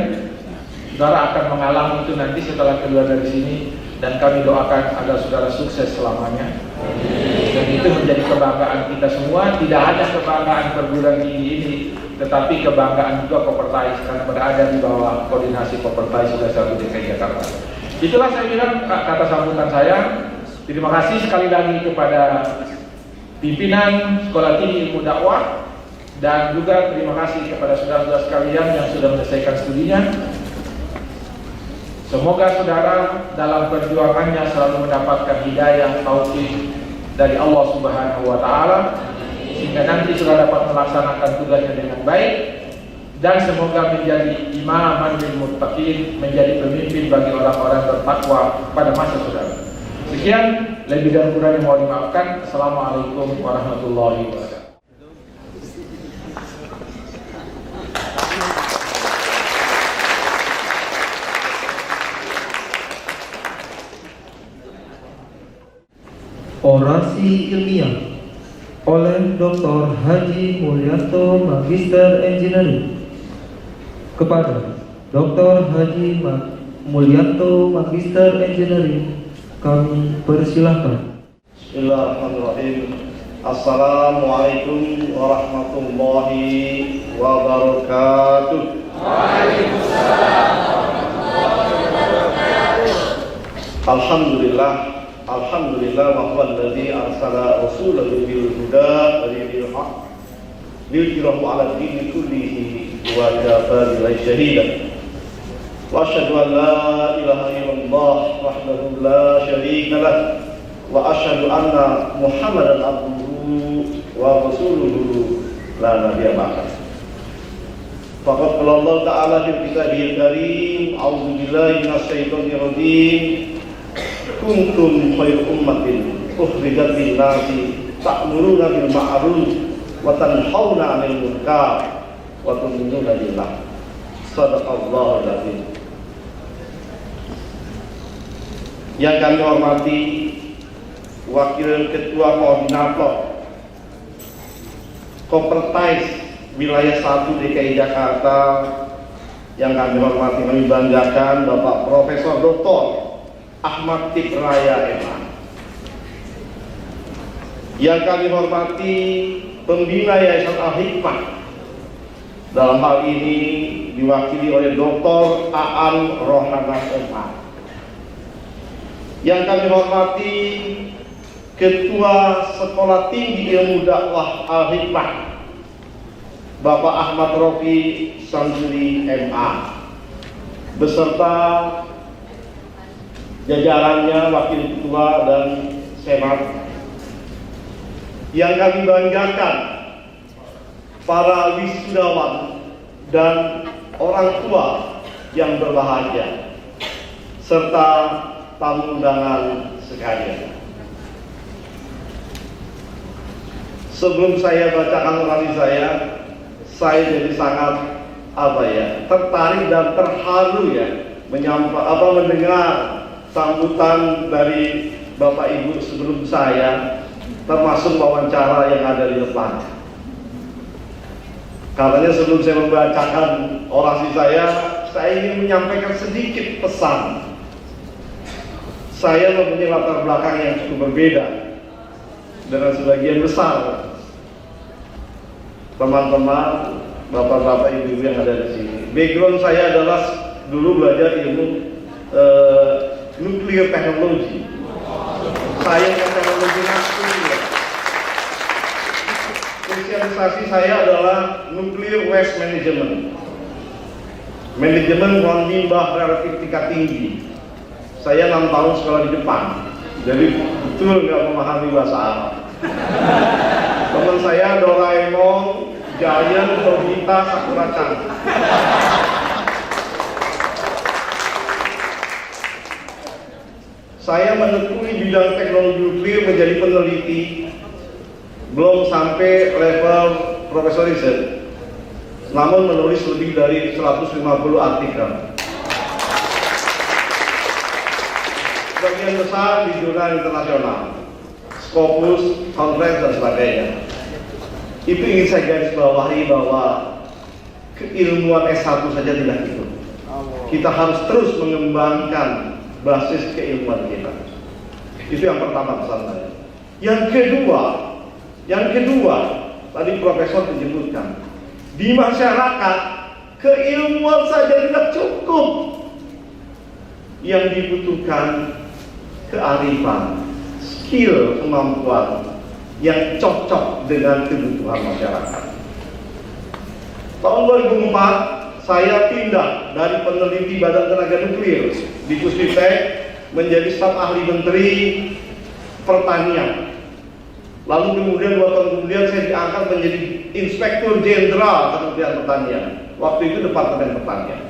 saudara akan mengalami itu nanti setelah keluar dari sini, dan kami doakan agar saudara sukses selamanya. Dan itu menjadi kebanggaan kita semua, tidak hanya kebanggaan perguruan tinggi ini, tetapi kebanggaan juga Kopertais karena berada di bawah koordinasi Kopertais sudah satu DKI Jakarta. Itulah saya bilang kata sambutan saya. Terima kasih sekali lagi kepada pimpinan Sekolah Tinggi Ilmu Dakwah, dan juga terima kasih kepada saudara-saudara sekalian yang sudah menyelesaikan studinya. Semoga saudara dalam perjuangannya selalu mendapatkan hidayah taufik dari Allah Subhanahu wa taala, sehingga nanti saudara dapat melaksanakan tugasnya dengan baik, dan semoga menjadi imaman lil muttaqin, menjadi pemimpin bagi orang-orang bertakwa pada masa saudara. Sekian, lebih dan kurangnya mohon dimaafkan. Assalamualaikum warahmatullahi wabarakatuh. Orasi ilmiah oleh Dr. Haji Mulyanto Magister Engineering. Kepada Dr. Haji Mulyanto Magister Engineering kami persilahkan. Bismillahirrahmanirrahim. Assalamualaikum warahmatullahi wabarakatuh. Waalaikumsalam warahmatullahi wabarakatuh. Alhamdulillah wa huwa alladzi arsala rasulahu bil huda wa dinil haqq liyudhhirahu 'ala ad-dini kullihi wa kafa billahi shahidan. Wa asyhadu an la ilaha illallah wahdahu la syarika lah wa asyhadu anna Muhammadan abduhu wa rasuluhu la nabiyya ba'dahu. Faqad qala Allah ta'ala fi kitabihil karim, a'udzu billahi minasy syaithanir rajim. Kuntum khairu ummatin ukhrijat lin-nasi ta'muruna bil ma'ruf wa tanhauna 'anil munkar wa tu'minuna billah. Shadaqallahul azim. Yang kami hormati Wakil Ketua Koordinator Kopertais Wilayah 1 DKI Jakarta, yang kami hormati, kami banggakan Bapak Profesor Dr. Ahmad Tibraya MA. Yang kami hormati Pembina Yayasan Al-Hikmah, dalam hal ini diwakili oleh Dr. Aan Rohana MA. Yang kami hormati Ketua Sekolah Tinggi Ilmu Dakwah Al-Hikmah, Bapak Ahmad Rofi Samsuri MA, beserta jajarannya, Wakil Ketua dan Senat. Yang kami banggakan para wisudawan dan orang tua yang berbahagia, serta tamu undangan sekalian. Sebelum saya bacakan orasi saya jadi sangat tertarik dan terharu mendengar sambutan dari Bapak Ibu sebelum saya, termasuk wawancara yang ada di depan. Katanya sebelum saya membacakan orasi saya ingin menyampaikan sedikit pesan. Saya mempunyai latar belakang yang cukup berbeda dengan sebagian besar teman-teman, bapak-bapak, ibu-ibu yang ada di sini. Background saya adalah dulu belajar ilmu nuklir teknologi. Saya teknologi nuklir. Spesialisasi saya adalah Nuclear Waste Management, manajemen ruang limbah radioaktif tingkat tinggi. Saya 6 tahun sekolah di Jepang, jadi betul nggak memahami bahasa Arab. Teman saya Doraemon, Giant, Nobita, Sakura-chan. Saya menekuni bidang teknologi nuklir menjadi peneliti, belum sampai level profesor riset, namun menulis lebih dari 150 artikel. Sebagian besar di jurnal internasional, Scopus, Conference, dan sebagainya. Itu ingin saya garis bawahi bahwa keilmuan S1 saja tidak cukup. Kita harus terus mengembangkan basis keilmuan kita. Itu yang pertama pesan saya. Yang kedua, tadi profesor menyebutkan, di masyarakat keilmuan saja tidak cukup. Yang dibutuhkan kearifan, skill, kemampuan yang cocok dengan kebutuhan masyarakat. Tahun 2004 saya pindah dari peneliti Badan Tenaga Nuklir di Puspiptek menjadi staf ahli Menteri Pertanian. Lalu kemudian 2 tahun kemudian saya diangkat menjadi Inspektur Jenderal Kementerian Pertanian. Waktu itu Departemen Pertanian.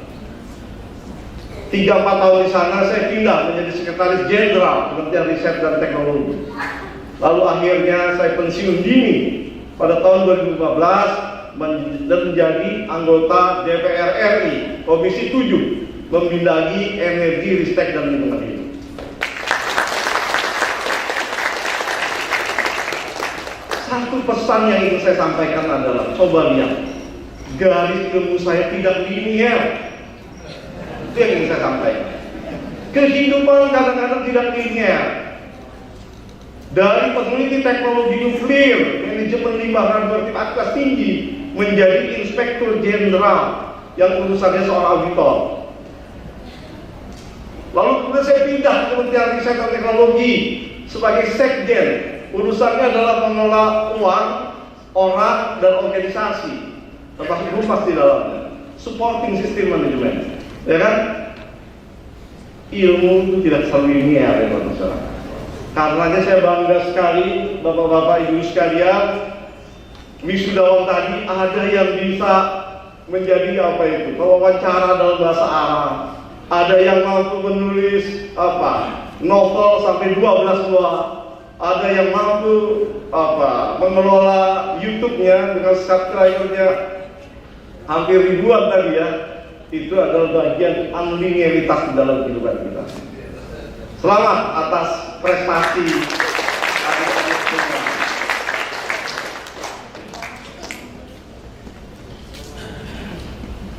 3-4 tahun di sana saya pindah menjadi Sekretaris Jenderal Kementerian Riset dan Teknologi. Lalu akhirnya saya pensiun dini pada tahun 2015 dan menjadi anggota DPR RI Komisi 7 membidangi energi, ristek, dan lingkungan hidup. Satu pesan yang ingin saya sampaikan adalah, coba lihat, garis ilmu saya tidak linear. Itu yang ingin saya sampaikan. Kehidupan kadang-kadang tidak linear. Dari peneliti teknologi nuklir, manajemen limbah radioaktif kelas tinggi, menjadi Inspektur Jenderal yang urusannya soal auditor. Lalu kemudian saya pindah ke Kementerian Riset dan Teknologi sebagai Sekjen. Urusannya adalah mengelola uang, orang, dan organisasi, termasuk humas di dalamnya, supporting system management, ya kan? Ilmu itu tidak selalu linear, ya masyarakat. Karenanya saya bangga sekali, bapak-bapak, ibu sekalian, wisudawan tadi ada yang bisa menjadi apa itu, wawancara dalam bahasa Arab, ada yang mampu menulis novel sampai 12 buah. Ada yang mampu mengelola YouTube-nya dengan subscriber-nya hampir ribuan tadi ya. Itu adalah bagian unlinearitas di dalam kehidupan kita. Selamat atas prestasi.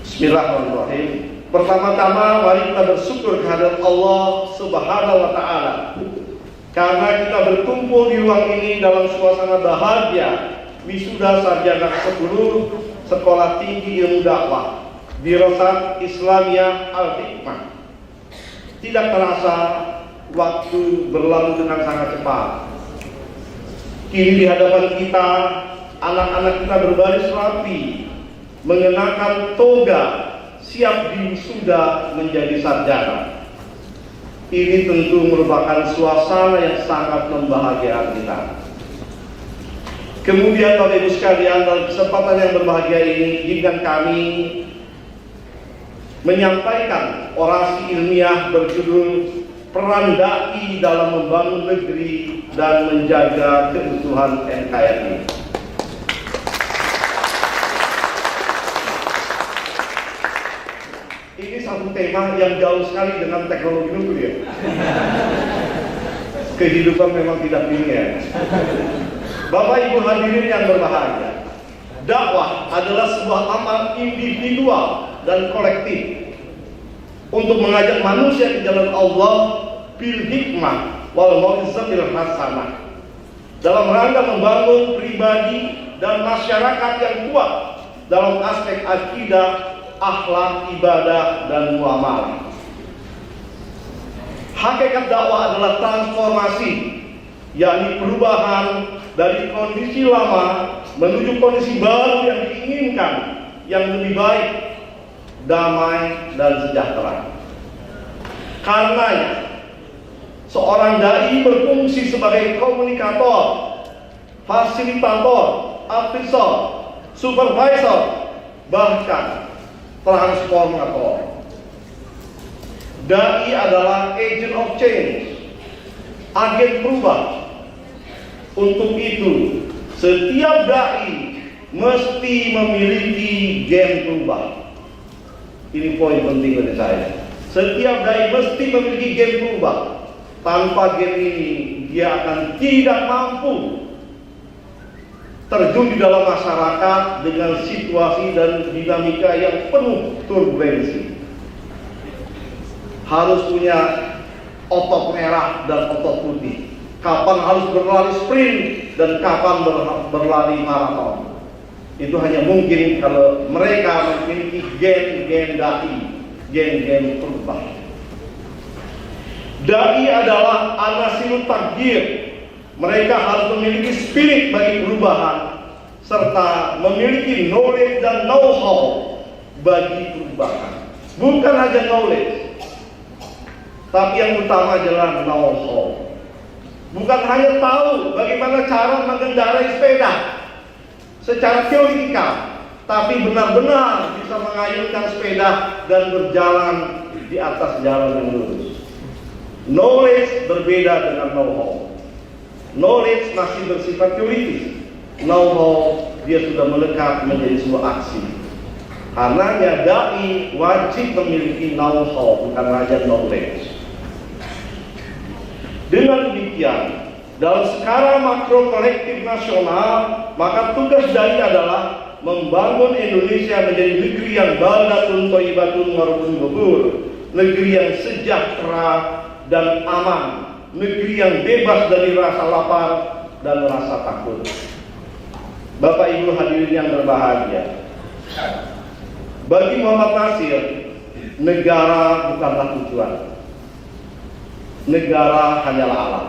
Bismillahirrahmanirrahim. Pertama-tama mari kita bersyukur kehadirat Allah Subhanahu wa taala. Karena kita berkumpul di ruang ini dalam suasana bahagia wisuda sarjana 10 Sekolah Tinggi Ilmu Dakwah Dirasat Islamiyah Al-Hikmah. Tidak terasa waktu berlalu dengan sangat cepat. Kini di hadapan kita, anak-anak kita berbaris rapi, mengenakan toga, siap diwisuda menjadi sarjana. Ini tentu merupakan suasana yang sangat membahagiakan kita. Kemudian Bapak Ibu sekalian, dalam kesempatan yang berbahagia ini, izinkan kami menyampaikan orasi ilmiah berjudul Peran Dai dalam Membangun Negeri dan Menjaga Keutuhan NKRI. Ini satu tema yang jauh sekali dengan teknologi nuklir. Kehidupan memang tidak linear. Bapak Ibu hadirin yang berbahagia, dakwah adalah sebuah amal individual dan kolektif untuk mengajak manusia ke jalan Allah bil hikmah wal mau'izatil hasanah, dalam rangka membangun pribadi dan masyarakat yang kuat dalam aspek akidah, akhlak, ibadah, dan muamalah. Hakikat dakwah adalah transformasi, yakni perubahan dari kondisi lama menuju kondisi baru yang diinginkan, yang lebih baik, damai dan sejahtera. Karenanya, seorang dai berfungsi sebagai komunikator, fasilitator, advisor, supervisor, bahkan transformator. Dai adalah agent of change, agen perubahan. Untuk itu, setiap dai mesti memiliki gen perubahan. Ini poin penting bagi saya. Setiap dai mesti memiliki gen perubahan. Tanpa gen ini, dia akan tidak mampu terjun di dalam masyarakat dengan situasi dan dinamika yang penuh turbulensi. Harus punya otot merah dan otot putih. Kapan harus berlari sprint dan kapan berlari maraton. Itu hanya mungkin kalau mereka memiliki gen-gen dai, gen-gen perubahan. Dai adalah anasirut takdir. Mereka harus memiliki spirit bagi perubahan serta memiliki knowledge dan know-how bagi perubahan. Bukan hanya knowledge, tapi yang utama adalah know-how. Bukan hanya tahu bagaimana cara mengendarai sepeda secara teoretikal, tapi benar-benar bisa mengayunkan sepeda dan berjalan di atas jalan yang lurus. Knowledge berbeda dengan know-how. Knowledge masih bersifat teoritis. Know-how dia sudah melekat menjadi sebuah aksi. Karenanya dai wajib memiliki know-how, bukan hanya knowledge. Dengan demikian, dalam skala makro kolektif nasional, maka tugas dai adalah membangun Indonesia menjadi negeri yang baldatun thayyibatun warabun ghafur, negeri yang sejahtera dan aman, negeri yang bebas dari rasa lapar dan rasa takut. Bapak Ibu hadirin yang berbahagia, bagi Muhammad Nasir, negara bukanlah tujuan. Negara hanyalah alat.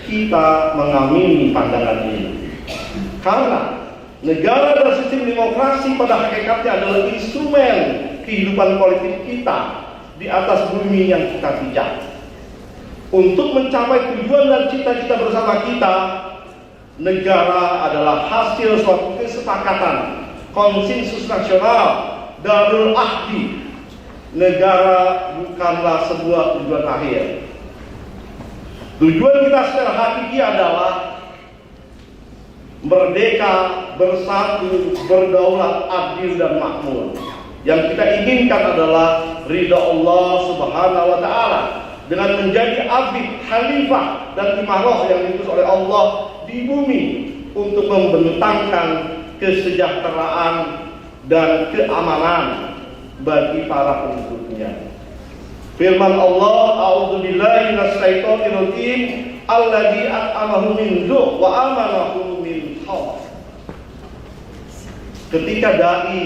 Kita mengamini pandangan ini. Karena negara dan sistem demokrasi pada hakikatnya adalah instrumen kehidupan politik kita di atas bumi yang kita pijak. Untuk mencapai tujuan dan cita-cita bersama kita, negara adalah hasil suatu kesepakatan, konsensus nasional, darul ahdi. Negara bukanlah sebuah tujuan akhir. Tujuan kita secara hakiki adalah merdeka, bersatu, berdaulat, adil dan makmur. Yang kita inginkan adalah ridha Allah Subhanahu wa taala dengan menjadi abid, khalifah dan imarah yang diutus oleh Allah di bumi untuk membentangkan kesejahteraan dan keamanan bagi para pengikutnya. Firman Allah, a'udzubillahi minasyaitonir rajim, alladzi at'amahum min ju' wa amanahum min khauf. Ketika dai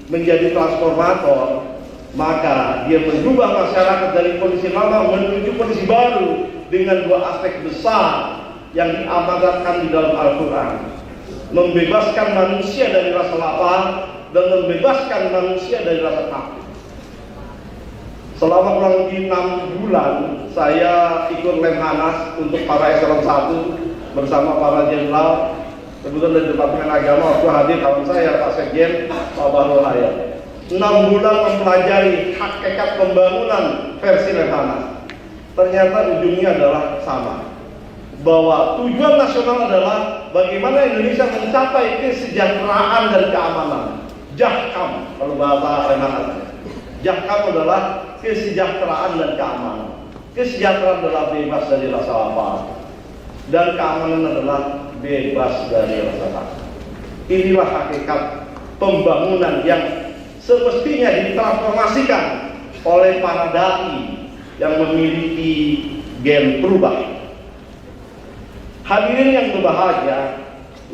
menjadi transformator, maka dia mengubah masyarakat dari kondisi lama menuju kondisi baru dengan dua aspek besar yang diamanatkan di dalam Al-Quran: membebaskan manusia dari rasa lapar dan membebaskan manusia dari rasa takut. Selama kurang lebih 6 bulan saya ikut Lemhanas untuk para eselon 1 bersama para jenderal. Kebetulan dari Departemen Agama waktu hadir kawan saya Pak Sekjen Pak Bahrul Hayat. 6 bulan mempelajari hakikat pembangunan versi Lemhanas. Ternyata ujungnya adalah sama, bahwa tujuan nasional adalah bagaimana Indonesia mencapai kesejahteraan dan keamanan. Jahkam kalau bahasa Lemhanas. Jahkam adalah kesejahteraan dan keamanan. Kesejahteraan adalah bebas dari rasa lapar, dan keamanan adalah bebas dari rasa takut. Inilah hakikat pembangunan yang semestinya ditransformasikan oleh para dai yang memiliki gen perubahan. Hadirin yang berbahagia,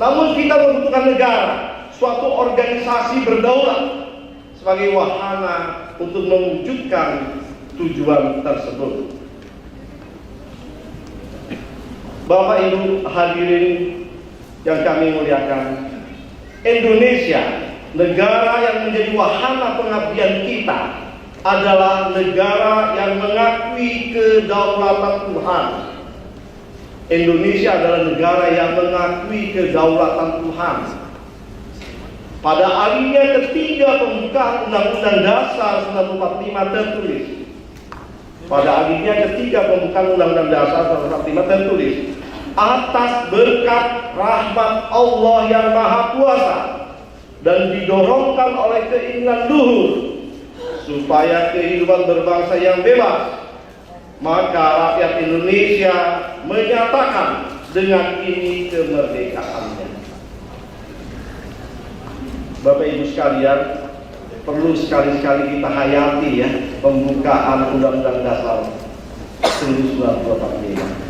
namun kita membutuhkan negara, suatu organisasi berdaulat sebagai wahana untuk mewujudkan tujuan tersebut. Bapak Ibu hadirin yang kami muliakan, Indonesia, negara yang menjadi wahana pengabdian kita, adalah negara yang mengakui kedaulatan Tuhan. Indonesia adalah negara yang mengakui kedaulatan Tuhan. Pada alinea ketiga pembukaan Undang-Undang Dasar 1945 tertulis. Pada alinea ketiga pembukaan Undang-Undang Dasar 1945 tertulis, atas berkat rahmat Allah yang Maha Kuasa dan didorongkan oleh keinginan luhur supaya kehidupan berbangsa yang bebas, maka rakyat Indonesia menyatakan dengan ini kemerdekaannya. Bapak Ibu sekalian, perlu sekali-sekali kita hayati ya pembukaan Undang-Undang Dasar 1945.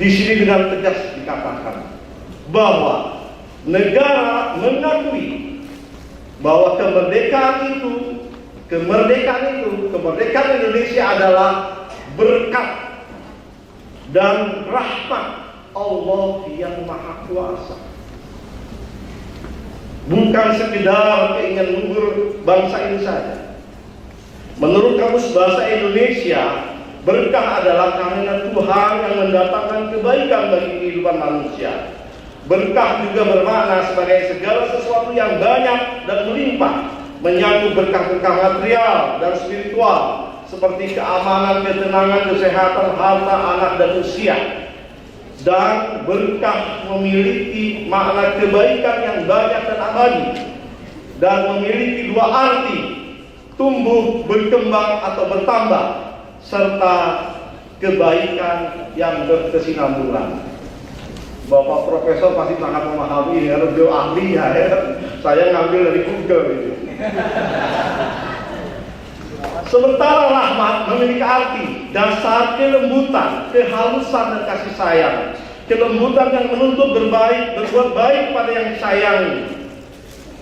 Di sini dengan tegas dikatakan bahwa negara mengakui bahwa kemerdekaan Indonesia adalah berkat dan rahmat Allah yang Maha Kuasa. Bukan sekedar keinginan luhur bangsa ini saja. Menurut Kamus Bahasa Indonesia, berkah adalah karena Tuhan yang mendatangkan kebaikan bagi kehidupan manusia. Berkah juga bermakna sebagai segala sesuatu yang banyak dan melimpah, menyangkut berkah-berkah material dan spiritual, seperti keamanan, ketenangan, kesehatan, harta, anak, dan usia. Dan berkah memiliki makna kebaikan yang banyak dan abadi, dan memiliki dua arti, tumbuh, berkembang, atau bertambah, serta kebaikan yang berkesinambungan. Bapak Profesor pasti sangat memahami ya, beliau ahli ya. Saya ngambil dari Google itu. Sementara rahmat memiliki arti dasar kelembutan, kehalusan dan kasih sayang. Kelembutan yang menuntut berbaik, berbuat baik pada yang disayangi.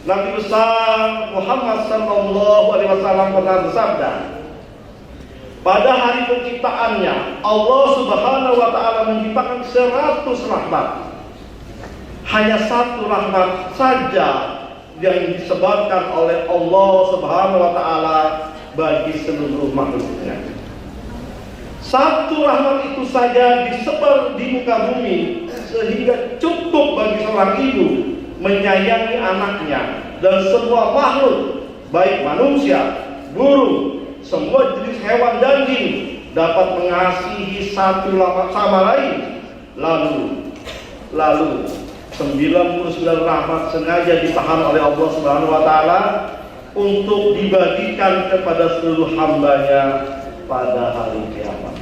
Nabi besar Muhammad SAW pernah bersabda, pada hari penciptaannya Allah Subhanahu wa Ta'ala menciptakan 100 rahmat. Hanya satu rahmat saja yang disebarkan oleh Allah Subhanahu wa Ta'ala bagi seluruh makhluknya. Satu rahmat itu saja disebar di muka bumi sehingga cukup bagi seorang ibu menyayangi anaknya, dan semua makhluk baik manusia, burung, semua jenis hewan dan jin dapat mengasihi satu sama lain. Lalu 99 rahmat sengaja ditahan oleh Allah Subhanahu wa Ta'ala untuk dibagikan kepada seluruh hambanya pada hari kiamat.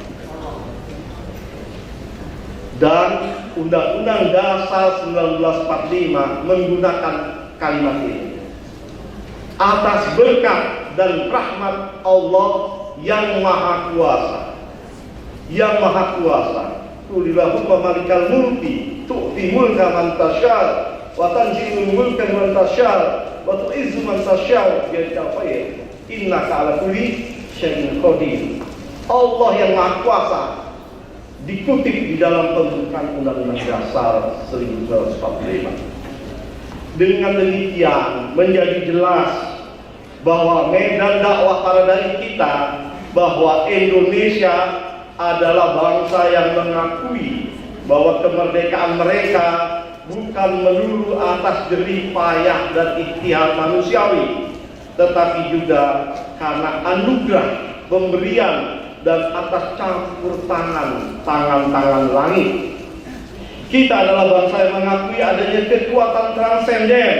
Dan Undang-Undang Dasar 1945 menggunakan kalimat ini, atas berkat dan rahmat Allah yang Maha Kuasa. Yang Maha Kuasa. Qulillahumma malikal mulki tu'ti mulka man tasya wa tanzi'ul mulka man tasya wa tu'izzu man tasya biyadikal khair innaka 'ala kulli syai'in qadir. Allah yang Maha Kuasa dikutip di dalam pembukaan Undang-Undang Dasar 1945. Dengan demikian menjadi jelas bahwa medan dakwah para dai kita, bahwa Indonesia adalah bangsa yang mengakui bahwa kemerdekaan mereka bukan melulu atas jerih payah dan ikhtiar manusiawi, tetapi juga karena anugerah, pemberian, dan atas campur tangan langit. Kita adalah bangsa yang mengakui adanya kekuatan transenden,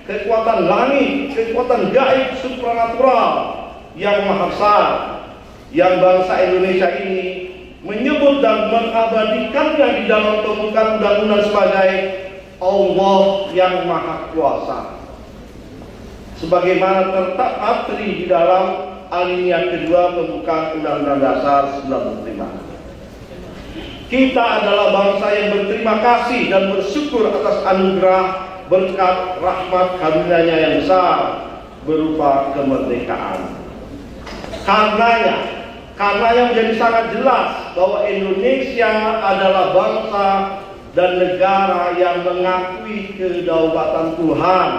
kekuatan langit, kekuatan gaib supranatural yang maha besar, yang bangsa Indonesia ini menyebut dan mengabadikannya di dalam pembukaan undang-undang sebagai Allah yang Maha Kuasa, sebagaimana terpatri di dalam alinea kedua pembukaan Undang-Undang Dasar 1945. Kita adalah bangsa yang berterima kasih dan bersyukur atas anugerah, berkat, rahmat, karunia-Nya yang besar berupa kemerdekaan. Karena yang menjadi sangat jelas bahwa Indonesia adalah bangsa dan negara yang mengakui kedaulatan Tuhan,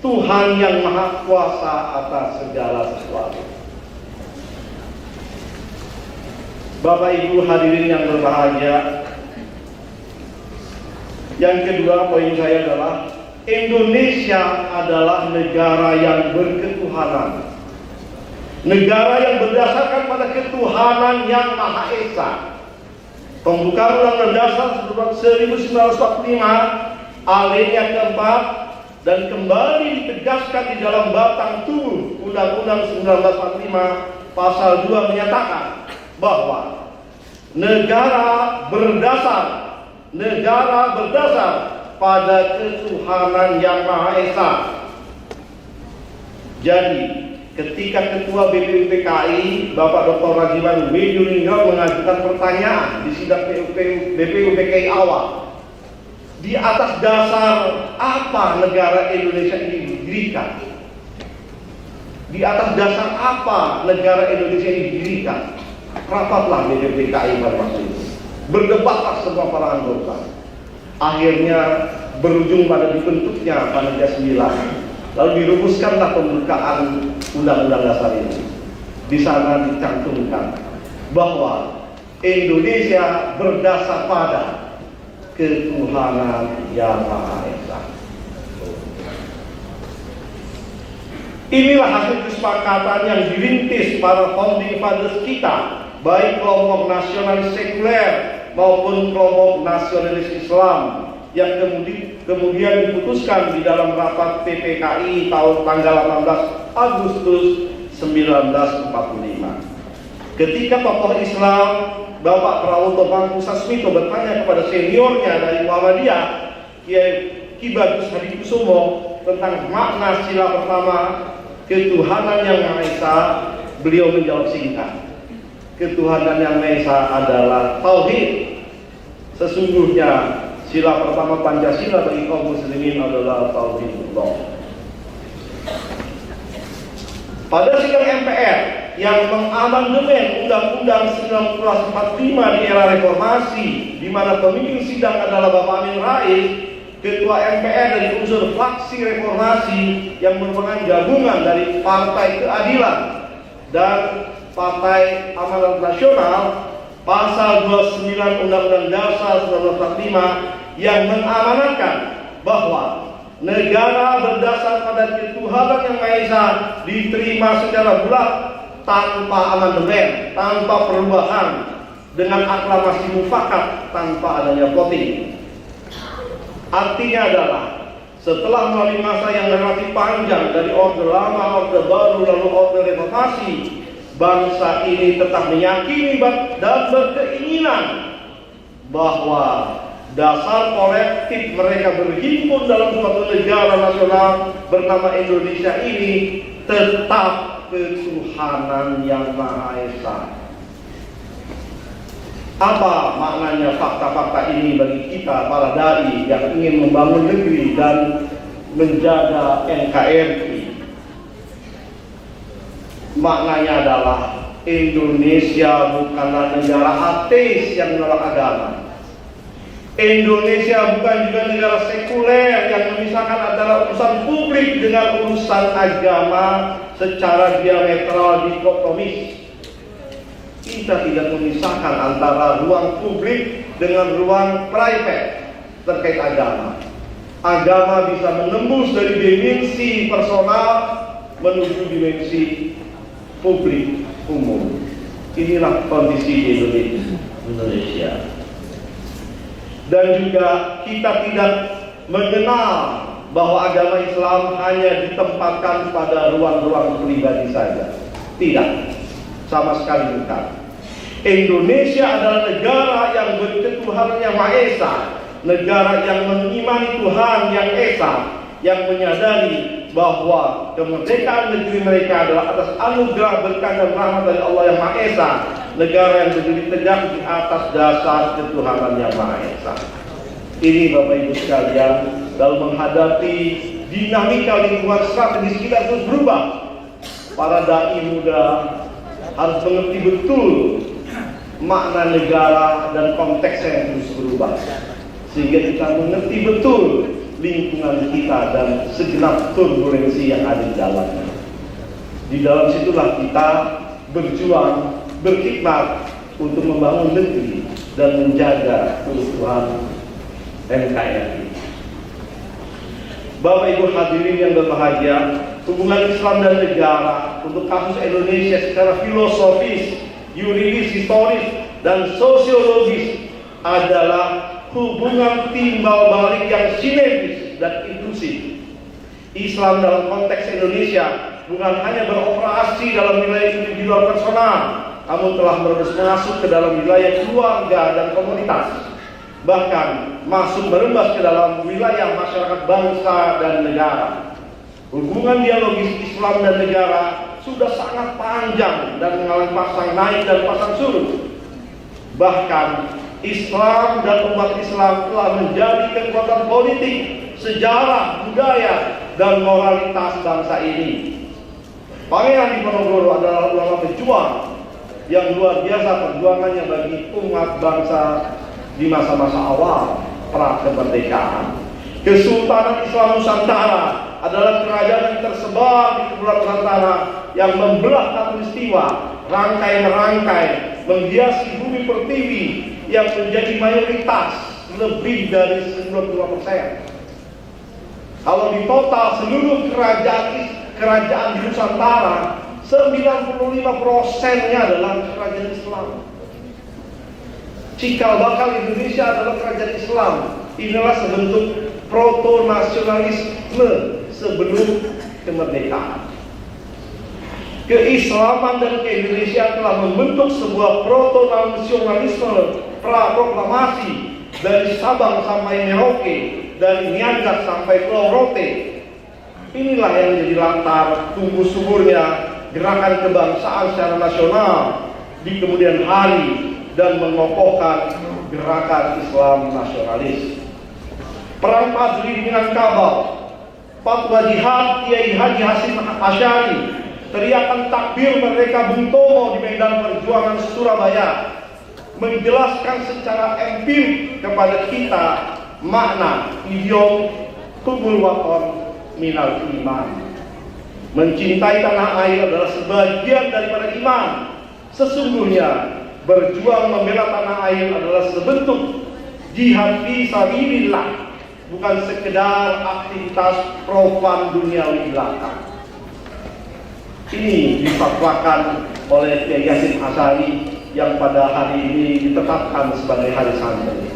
Tuhan yang Maha Kuasa atas segala sesuatu. Bapak Ibu hadirin yang berbahagia, yang kedua poin saya adalah Indonesia adalah negara yang berketuhanan, negara yang berdasarkan pada ketuhanan yang Maha Esa. Pembukaan Undang-Undang Dasar 1945 alinea keempat dan kembali ditegaskan di dalam batang tubuh Undang-Undang 1945 pasal 2 menyatakan bahwa negara berdasar pada ketuhanan yang Maha Esa. Jadi ketika Ketua BPUPKI Bapak Dr. Rajiman Widulingga mengajukan pertanyaan di sidang BPUPKI awal, di atas dasar apa negara Indonesia ini didirikan? Di atas dasar apa negara Indonesia ini didirikan? Rapatlah BPUPKI pada waktu itu, berdebatlah semua para anggota. Akhirnya berujung pada dibentuknya Panitia 9. Lalu dirumuskanlah pembukaan Undang-Undang Dasar ini. Di sana dicantumkan bahwa Indonesia berdasar pada ketuhanan yang Maha Esa. Inilah hasil kesepakatan yang dirintis para founding fathers kita, baik kelompok nasionalis sekuler maupun kelompok nasionalis Islam, yang kemudian diputuskan di dalam rapat PPKI tahun tanggal 18 Agustus 1945. Ketika tokoh Islam Bapak Prawoto Mangkusasmito bertanya kepada seniornya dari Muhammadiyah, Ki Bagus Hadikusumo, tentang makna sila pertama ketuhanan yang Maha Esa, beliau menjawab singkat, ketuhanan yang Maha Esa adalah tauhid. Sesungguhnya sila pertama Pancasila bagi kaum muslimin adalah tauhidullah. Pada sidang MPR yang mengamandemen Undang-Undang 1945 di era reformasi, di mana pemimpin sidang adalah Bapak Amin Rais, Ketua MPR dari unsur fraksi reformasi yang merupakan gabungan dari Partai Keadilan dan Partai Amanat Nasional, pasal 29 Undang-Undang Dasar 1945 yang mengamanatkan bahwa negara berdasar pada ketuhanan yang Maha Esa diterima secara bulat tanpa amandemen, tanpa perubahan, dengan aklamasi mufakat tanpa adanya voting. Artinya adalah setelah melalui masa yang relatif panjang dari Orde Lama, Orde Baru, lalu Orde Reformasi, bangsa ini tetap meyakini dan berkeinginan bahwa dasar kolektif mereka berhimpun dalam suatu negara nasional bernama Indonesia ini tetap ketuhanan yang Maha Esa. Apa maknanya fakta-fakta ini bagi kita para dai yang ingin membangun negeri dan menjaga NKRI? Maknanya adalah Indonesia bukanlah negara ateis yang menolak agama. Indonesia bukan juga negara sekuler yang memisahkan antara urusan publik dengan urusan agama secara diametral dikotomis. Kita tidak memisahkan antara ruang publik dengan ruang private terkait agama. Agama bisa menembus dari dimensi personal menuju dimensi publik umum. Inilah kondisi di Indonesia. Dan juga kita tidak mengenal bahwa agama Islam hanya ditempatkan pada ruang-ruang pribadi saja. Tidak, sama sekali bukan. Indonesia adalah negara yang berketuhanan yang Maha Esa, negara yang mengimani Tuhan yang Esa, yang menyadari bahwa kemerdekaan negeri mereka adalah atas anugerah berkah dan rahmat dari Allah yang Maha Esa, negara yang berdiri tegak di atas dasar ketuhanan yang Maha Esa. Ini Bapak Ibu sekalian, dalam menghadapi dinamika lingkungan strategis kita terus berubah, para dai muda harus mengerti betul makna negara dan konteksnya yang terus berubah. sehingga kita mengerti betul lingkungan kita dan segenap turbulensi yang ada di dalamnya. Di dalam situlah kita berjuang, berkhidmat untuk membangun negeri dan menjaga keutuhan NKRI. Bapak Ibu hadirin yang berbahagia, hubungan Islam dan negara untuk kasus Indonesia secara filosofis, yuridis, historis, dan sosiologis adalah hubungan timbal balik yang sinergis dan inklusif. Islam dalam konteks Indonesia bukan hanya beroperasi dalam wilayah individual personal, namun telah masuk ke dalam wilayah keluarga dan komunitas, bahkan masuk merembas ke dalam wilayah masyarakat bangsa dan negara. Hubungan dialogis Islam dan negara sudah sangat panjang dan mengalami pasang naik dan pasang surut. Bahkan Islam dan umat Islam telah menjadi kekuatan politik, sejarah, budaya, dan moralitas bangsa ini. Pangeran Diponegoro adalah ulama pejuang yang luar biasa perjuangannya bagi umat bangsa di masa-masa awal pra kemerdekaan. Kesultanan Islam Nusantara adalah kerajaan yang tersebar di Kepulauan Nusantara yang membelah khatulistiwa, rangkai-rangkai, menghiasi bumi pertiwi yang menjadi mayoritas lebih dari 92%. Kalau di total seluruh kerajaan di Nusantara, 95%-nya adalah kerajaan Islam. Cikal bakal Indonesia adalah kerajaan Islam. Inilah sebentuk proto-nasionalisme sebelum kemerdekaan. Keislaman dan keindonesiaan telah membentuk sebuah proto-nasionalisme pra-proklamasi dari Sabang sampai Merauke, dari Niaga sampai Pulau Rote. Inilah yang menjadi latar tumbuh suburnya gerakan kebangsaan secara nasional di kemudian hari dan mengokohkan gerakan Islam nasionalis. Perang Padri dengan Kabal, fatwa jihad Kiai Haji Hasyim Asy'ari, teriakan takbir mereka Bung Tomo di medan perjuangan Surabaya menjelaskan secara empirik kepada kita makna idiom hubul waton minal iman. Mencintai tanah air adalah sebagian daripada iman. Sesungguhnya berjuang membela tanah air adalah sebentuk jihad fi sabilillah, bukan sekedar aktivitas profan duniawi belaka. Ini difatwakan oleh Kiai Hasyim Asy'ari yang pada hari ini ditetapkan sebagai hari santri.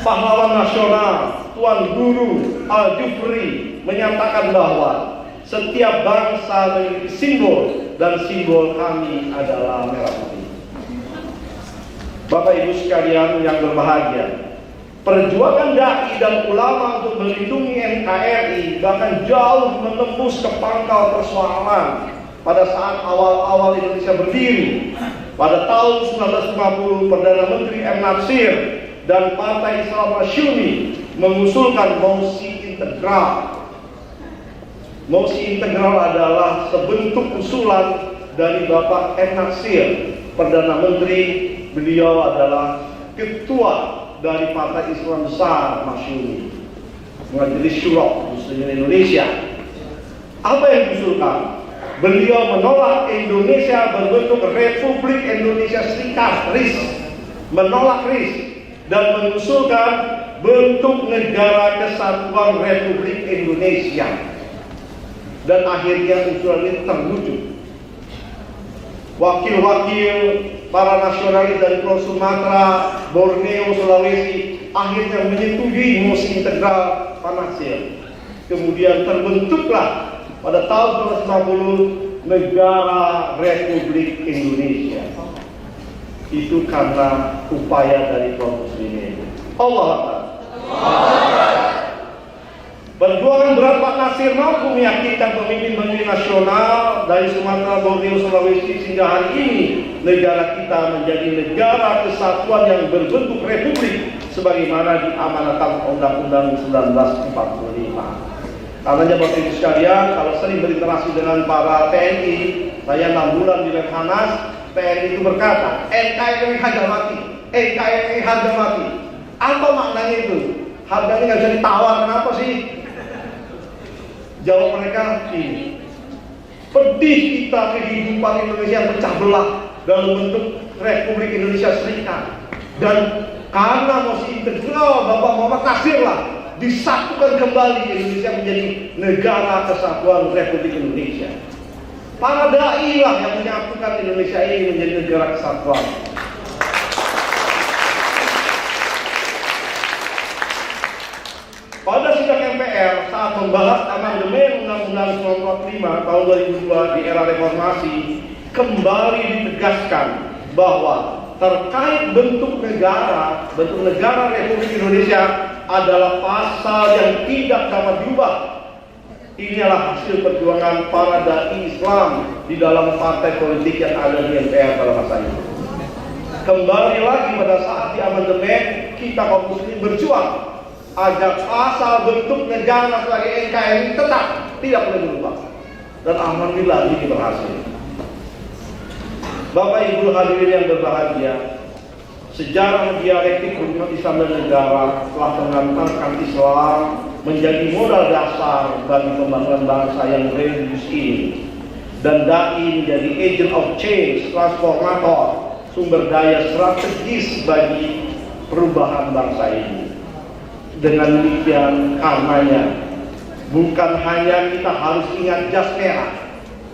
Pahlawan nasional Tuan Guru Al-Jufri menyatakan bahwa setiap bangsa memiliki simbol dan simbol kami adalah merah putih. Bapak Ibu sekalian yang berbahagia, perjuangan dai dan ulama untuk melindungi NKRI bahkan jauh menembus ke pangkal persoalan. Pada saat awal-awal Indonesia berdiri, pada tahun 1950, Perdana Menteri M. Natsir dan Partai Islam Masyumi mengusulkan mosi integral. Mosi integral adalah sebentuk usulan dari Bapak M. Natsir, Perdana Menteri. Beliau adalah ketua dari Partai Islam Besar Masyumi, Majelis Syuro Muslimin Indonesia. Apa yang diusulkan? Beliau menolak Indonesia berbentuk Republik Indonesia Serikat, RIS, menolak RIS, dan mengusulkan bentuk Negara Kesatuan Republik Indonesia. Dan akhirnya usulan ini terwujud. Wakil-wakil para nasionalis dari Pulau Sumatera, Borneo, Sulawesi akhirnya menyetujui mosi integral Pak Natsir. Kemudian terbentuklah pada tahun 1950 Negara Republik Indonesia. Itu karena upaya dari kaum muslimin. Allah Akbar. Perjuangan berat Pak Natsir mampu meyakinkan pemimpin-pemimpin nasional dari Sumatera, Borneo, Sulawesi sehingga hari ini negara kita menjadi negara kesatuan yang berbentuk republik sebagaimana diamanatkan Undang-Undang 1945. Karenanya Bapak Ibu sekalian, kalau sering berinteraksi dengan para TNI, saya 6 bulan di Lemhanas, TNI itu berkata, NKRI harga mati. NKRI harga mati. Apa maknanya itu? Harganya nggak bisa ditawar, kenapa sih? Jawab mereka ini. Pedih kita kehidupan Indonesia yang pecah belah dalam bentuk Republik Indonesia Serikat. Dan karena masih integral Bapak Muhammad Nasir lah disatukan kembali Indonesia menjadi negara kesatuan Republik Indonesia. Para dai lah yang menyatukan Indonesia ini menjadi negara kesatuan. Pada sidang MPR saat membahas amandemen Undang-Undang 95 tahun 2002 di era reformasi, kembali ditegaskan bahwa terkait bentuk negara Republik Indonesia adalah pasal yang tidak dapat diubah. Inilah hasil perjuangan para dai Islam di dalam partai politik yang ada di MPR pada masa itu. Kembali lagi pada saat di amandemen, kita kaum muslimin berjuang agar pasal bentuk negara sebagai NKRI tetap tidak boleh berubah. Dan alhamdulillah ini berhasil. Bapak Ibu hadirin yang berbahagia, sejarah dialektik umat Islam dan negara telah mengantarkan Islam menjadi modal dasar bagi pembangunan bangsa yang religius ini. Dan dai menjadi agent of change, transformator, sumber daya strategis bagi perubahan bangsa ini. Dengan demikian karenanya bukan hanya kita harus ingat jas merah,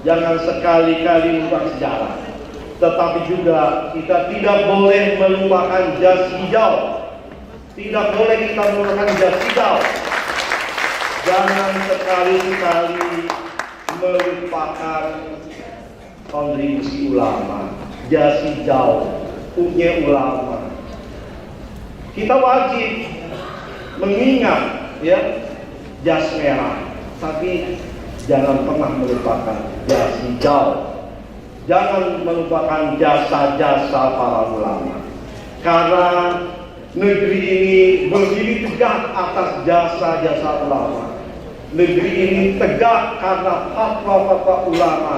jangan sekali-kali lupa sejarah, tetapi juga kita tidak boleh melupakan jas hijau. Tidak boleh kita melupakan jas hijau. Jangan sekali-kali melupakan kontribusi ulama. Jas hijau punya ulama. Kita wajib mengingat jas merah, tapi jangan pernah melupakan jas hijau. Jangan melupakan jasa-jasa para ulama, karena negeri ini berdiri tegak atas jasa-jasa ulama. Negeri ini tegak karena fatwa-fatwa ulama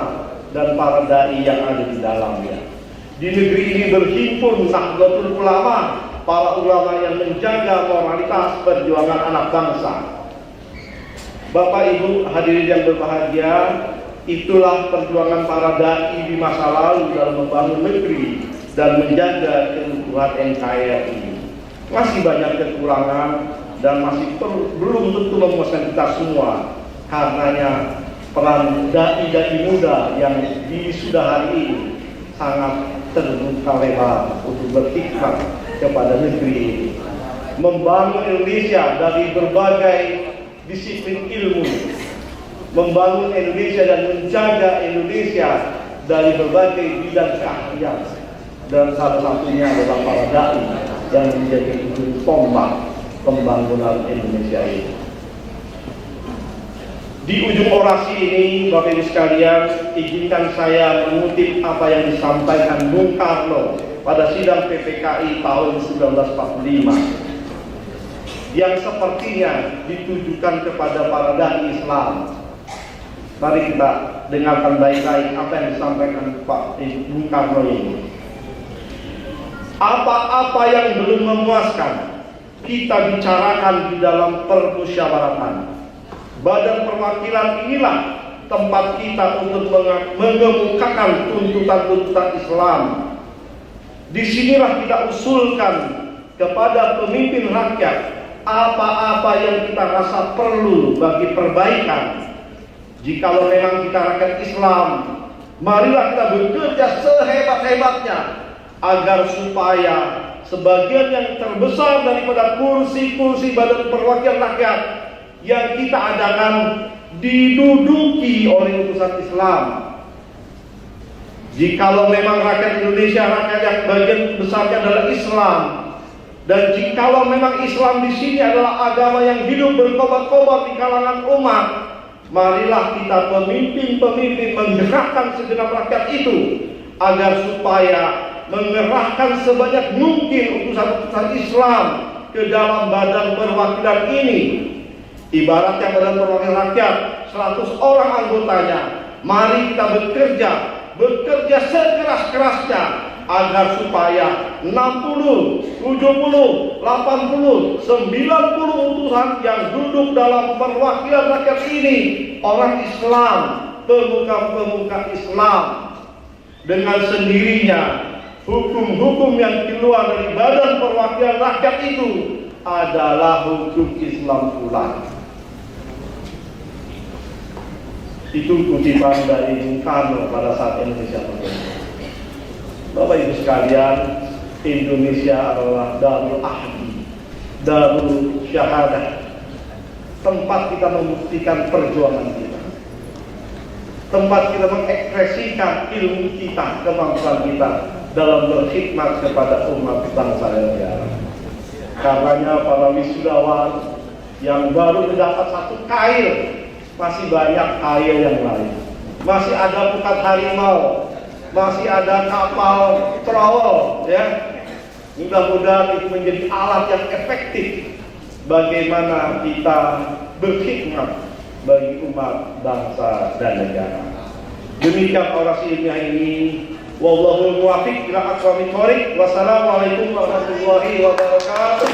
dan para dai yang ada di dalamnya. Di negeri ini berhimpun Nahdlatul Ulama, para ulama yang menjaga moralitas perjuangan anak bangsa. Bapak Ibu hadirin yang berbahagia, itulah perjuangan para dai di masa lalu dalam membangun negeri dan menjaga keutuhan NKRI. Masih banyak kekurangan dan masih belum tentu memuaskan kita semua. Karenanya peran dai-dai muda yang sudah hari ini sangat terbuka lebar untuk berkhidmat kepada negeri ini, membangun Indonesia dari berbagai disiplin ilmu, membangun Indonesia dan menjaga Indonesia dari berbagai bidang keahlian, dan salah satunya adalah para dai yang menjadi ujung tombak pembangunan Indonesia ini. Di ujung orasi ini, Bapak Ibu sekalian, izinkan saya mengutip apa yang disampaikan Bung Karno pada sidang PPKI tahun 1945 yang sepertinya ditujukan kepada para dai Islam. Mari kita dengarkan baik-baik apa yang disampaikan Pak Bung Karno ini. Apa-apa yang belum memuaskan kita bicarakan di dalam permusyawaratan. Badan perwakilan inilah tempat kita untuk mengemukakan tuntutan-tuntutan Islam. Disinilah kita usulkan kepada pemimpin rakyat apa-apa yang kita rasa perlu bagi perbaikan. Jikalau memang kita rakyat Islam, marilah kita bekerja sehebat-hebatnya agar supaya sebagian yang terbesar daripada kursi-kursi badan perwakilan rakyat yang kita adakan diduduki oleh utusan Islam. Jikalau memang rakyat Indonesia rakyat yang bagian besarnya adalah Islam, dan jikalau memang Islam di sini adalah agama yang hidup berkobar-kobar di kalangan umat, marilah kita pemimpin-pemimpin menggerakkan segenap rakyat itu agar supaya mengerahkan sebanyak mungkin utusan-utusan Islam ke dalam badan perwakilan ini. Ibaratnya badan perwakilan rakyat 100 orang anggotanya, mari kita bekerja sekeras-kerasnya agar supaya 60, 70, 80, 90 utusan yang duduk dalam perwakilan rakyat ini orang Islam, pemuka-pemuka Islam. Dengan sendirinya hukum-hukum yang keluar dari badan perwakilan rakyat itu adalah hukum Islam pula. Itu kutipan dari Bung Karno pada saat Indonesia merdeka. Bapak Ibu sekalian, Indonesia adalah darul ahdi, darul syahadah, tempat kita membuktikan perjuangan kita, tempat kita mengekspresikan ilmu kita, kemampuan kita dalam berkhidmat kepada umat bangsa dan negara. Karenanya para wisudawan yang baru mendapat satu kail, masih banyak kail yang lain. Masih ada pukat harimau, masih ada kapal trowel, ya. Mudah-mudahan itu menjadi alat yang efektif bagaimana kita berkhidmat bagi umat bangsa dan negara. Demikian orasi ilmiah ini. Wallahu muwaffiq ila aqwamit thoriq. Wassalamualaikum warahmatullahi wabarakatuh.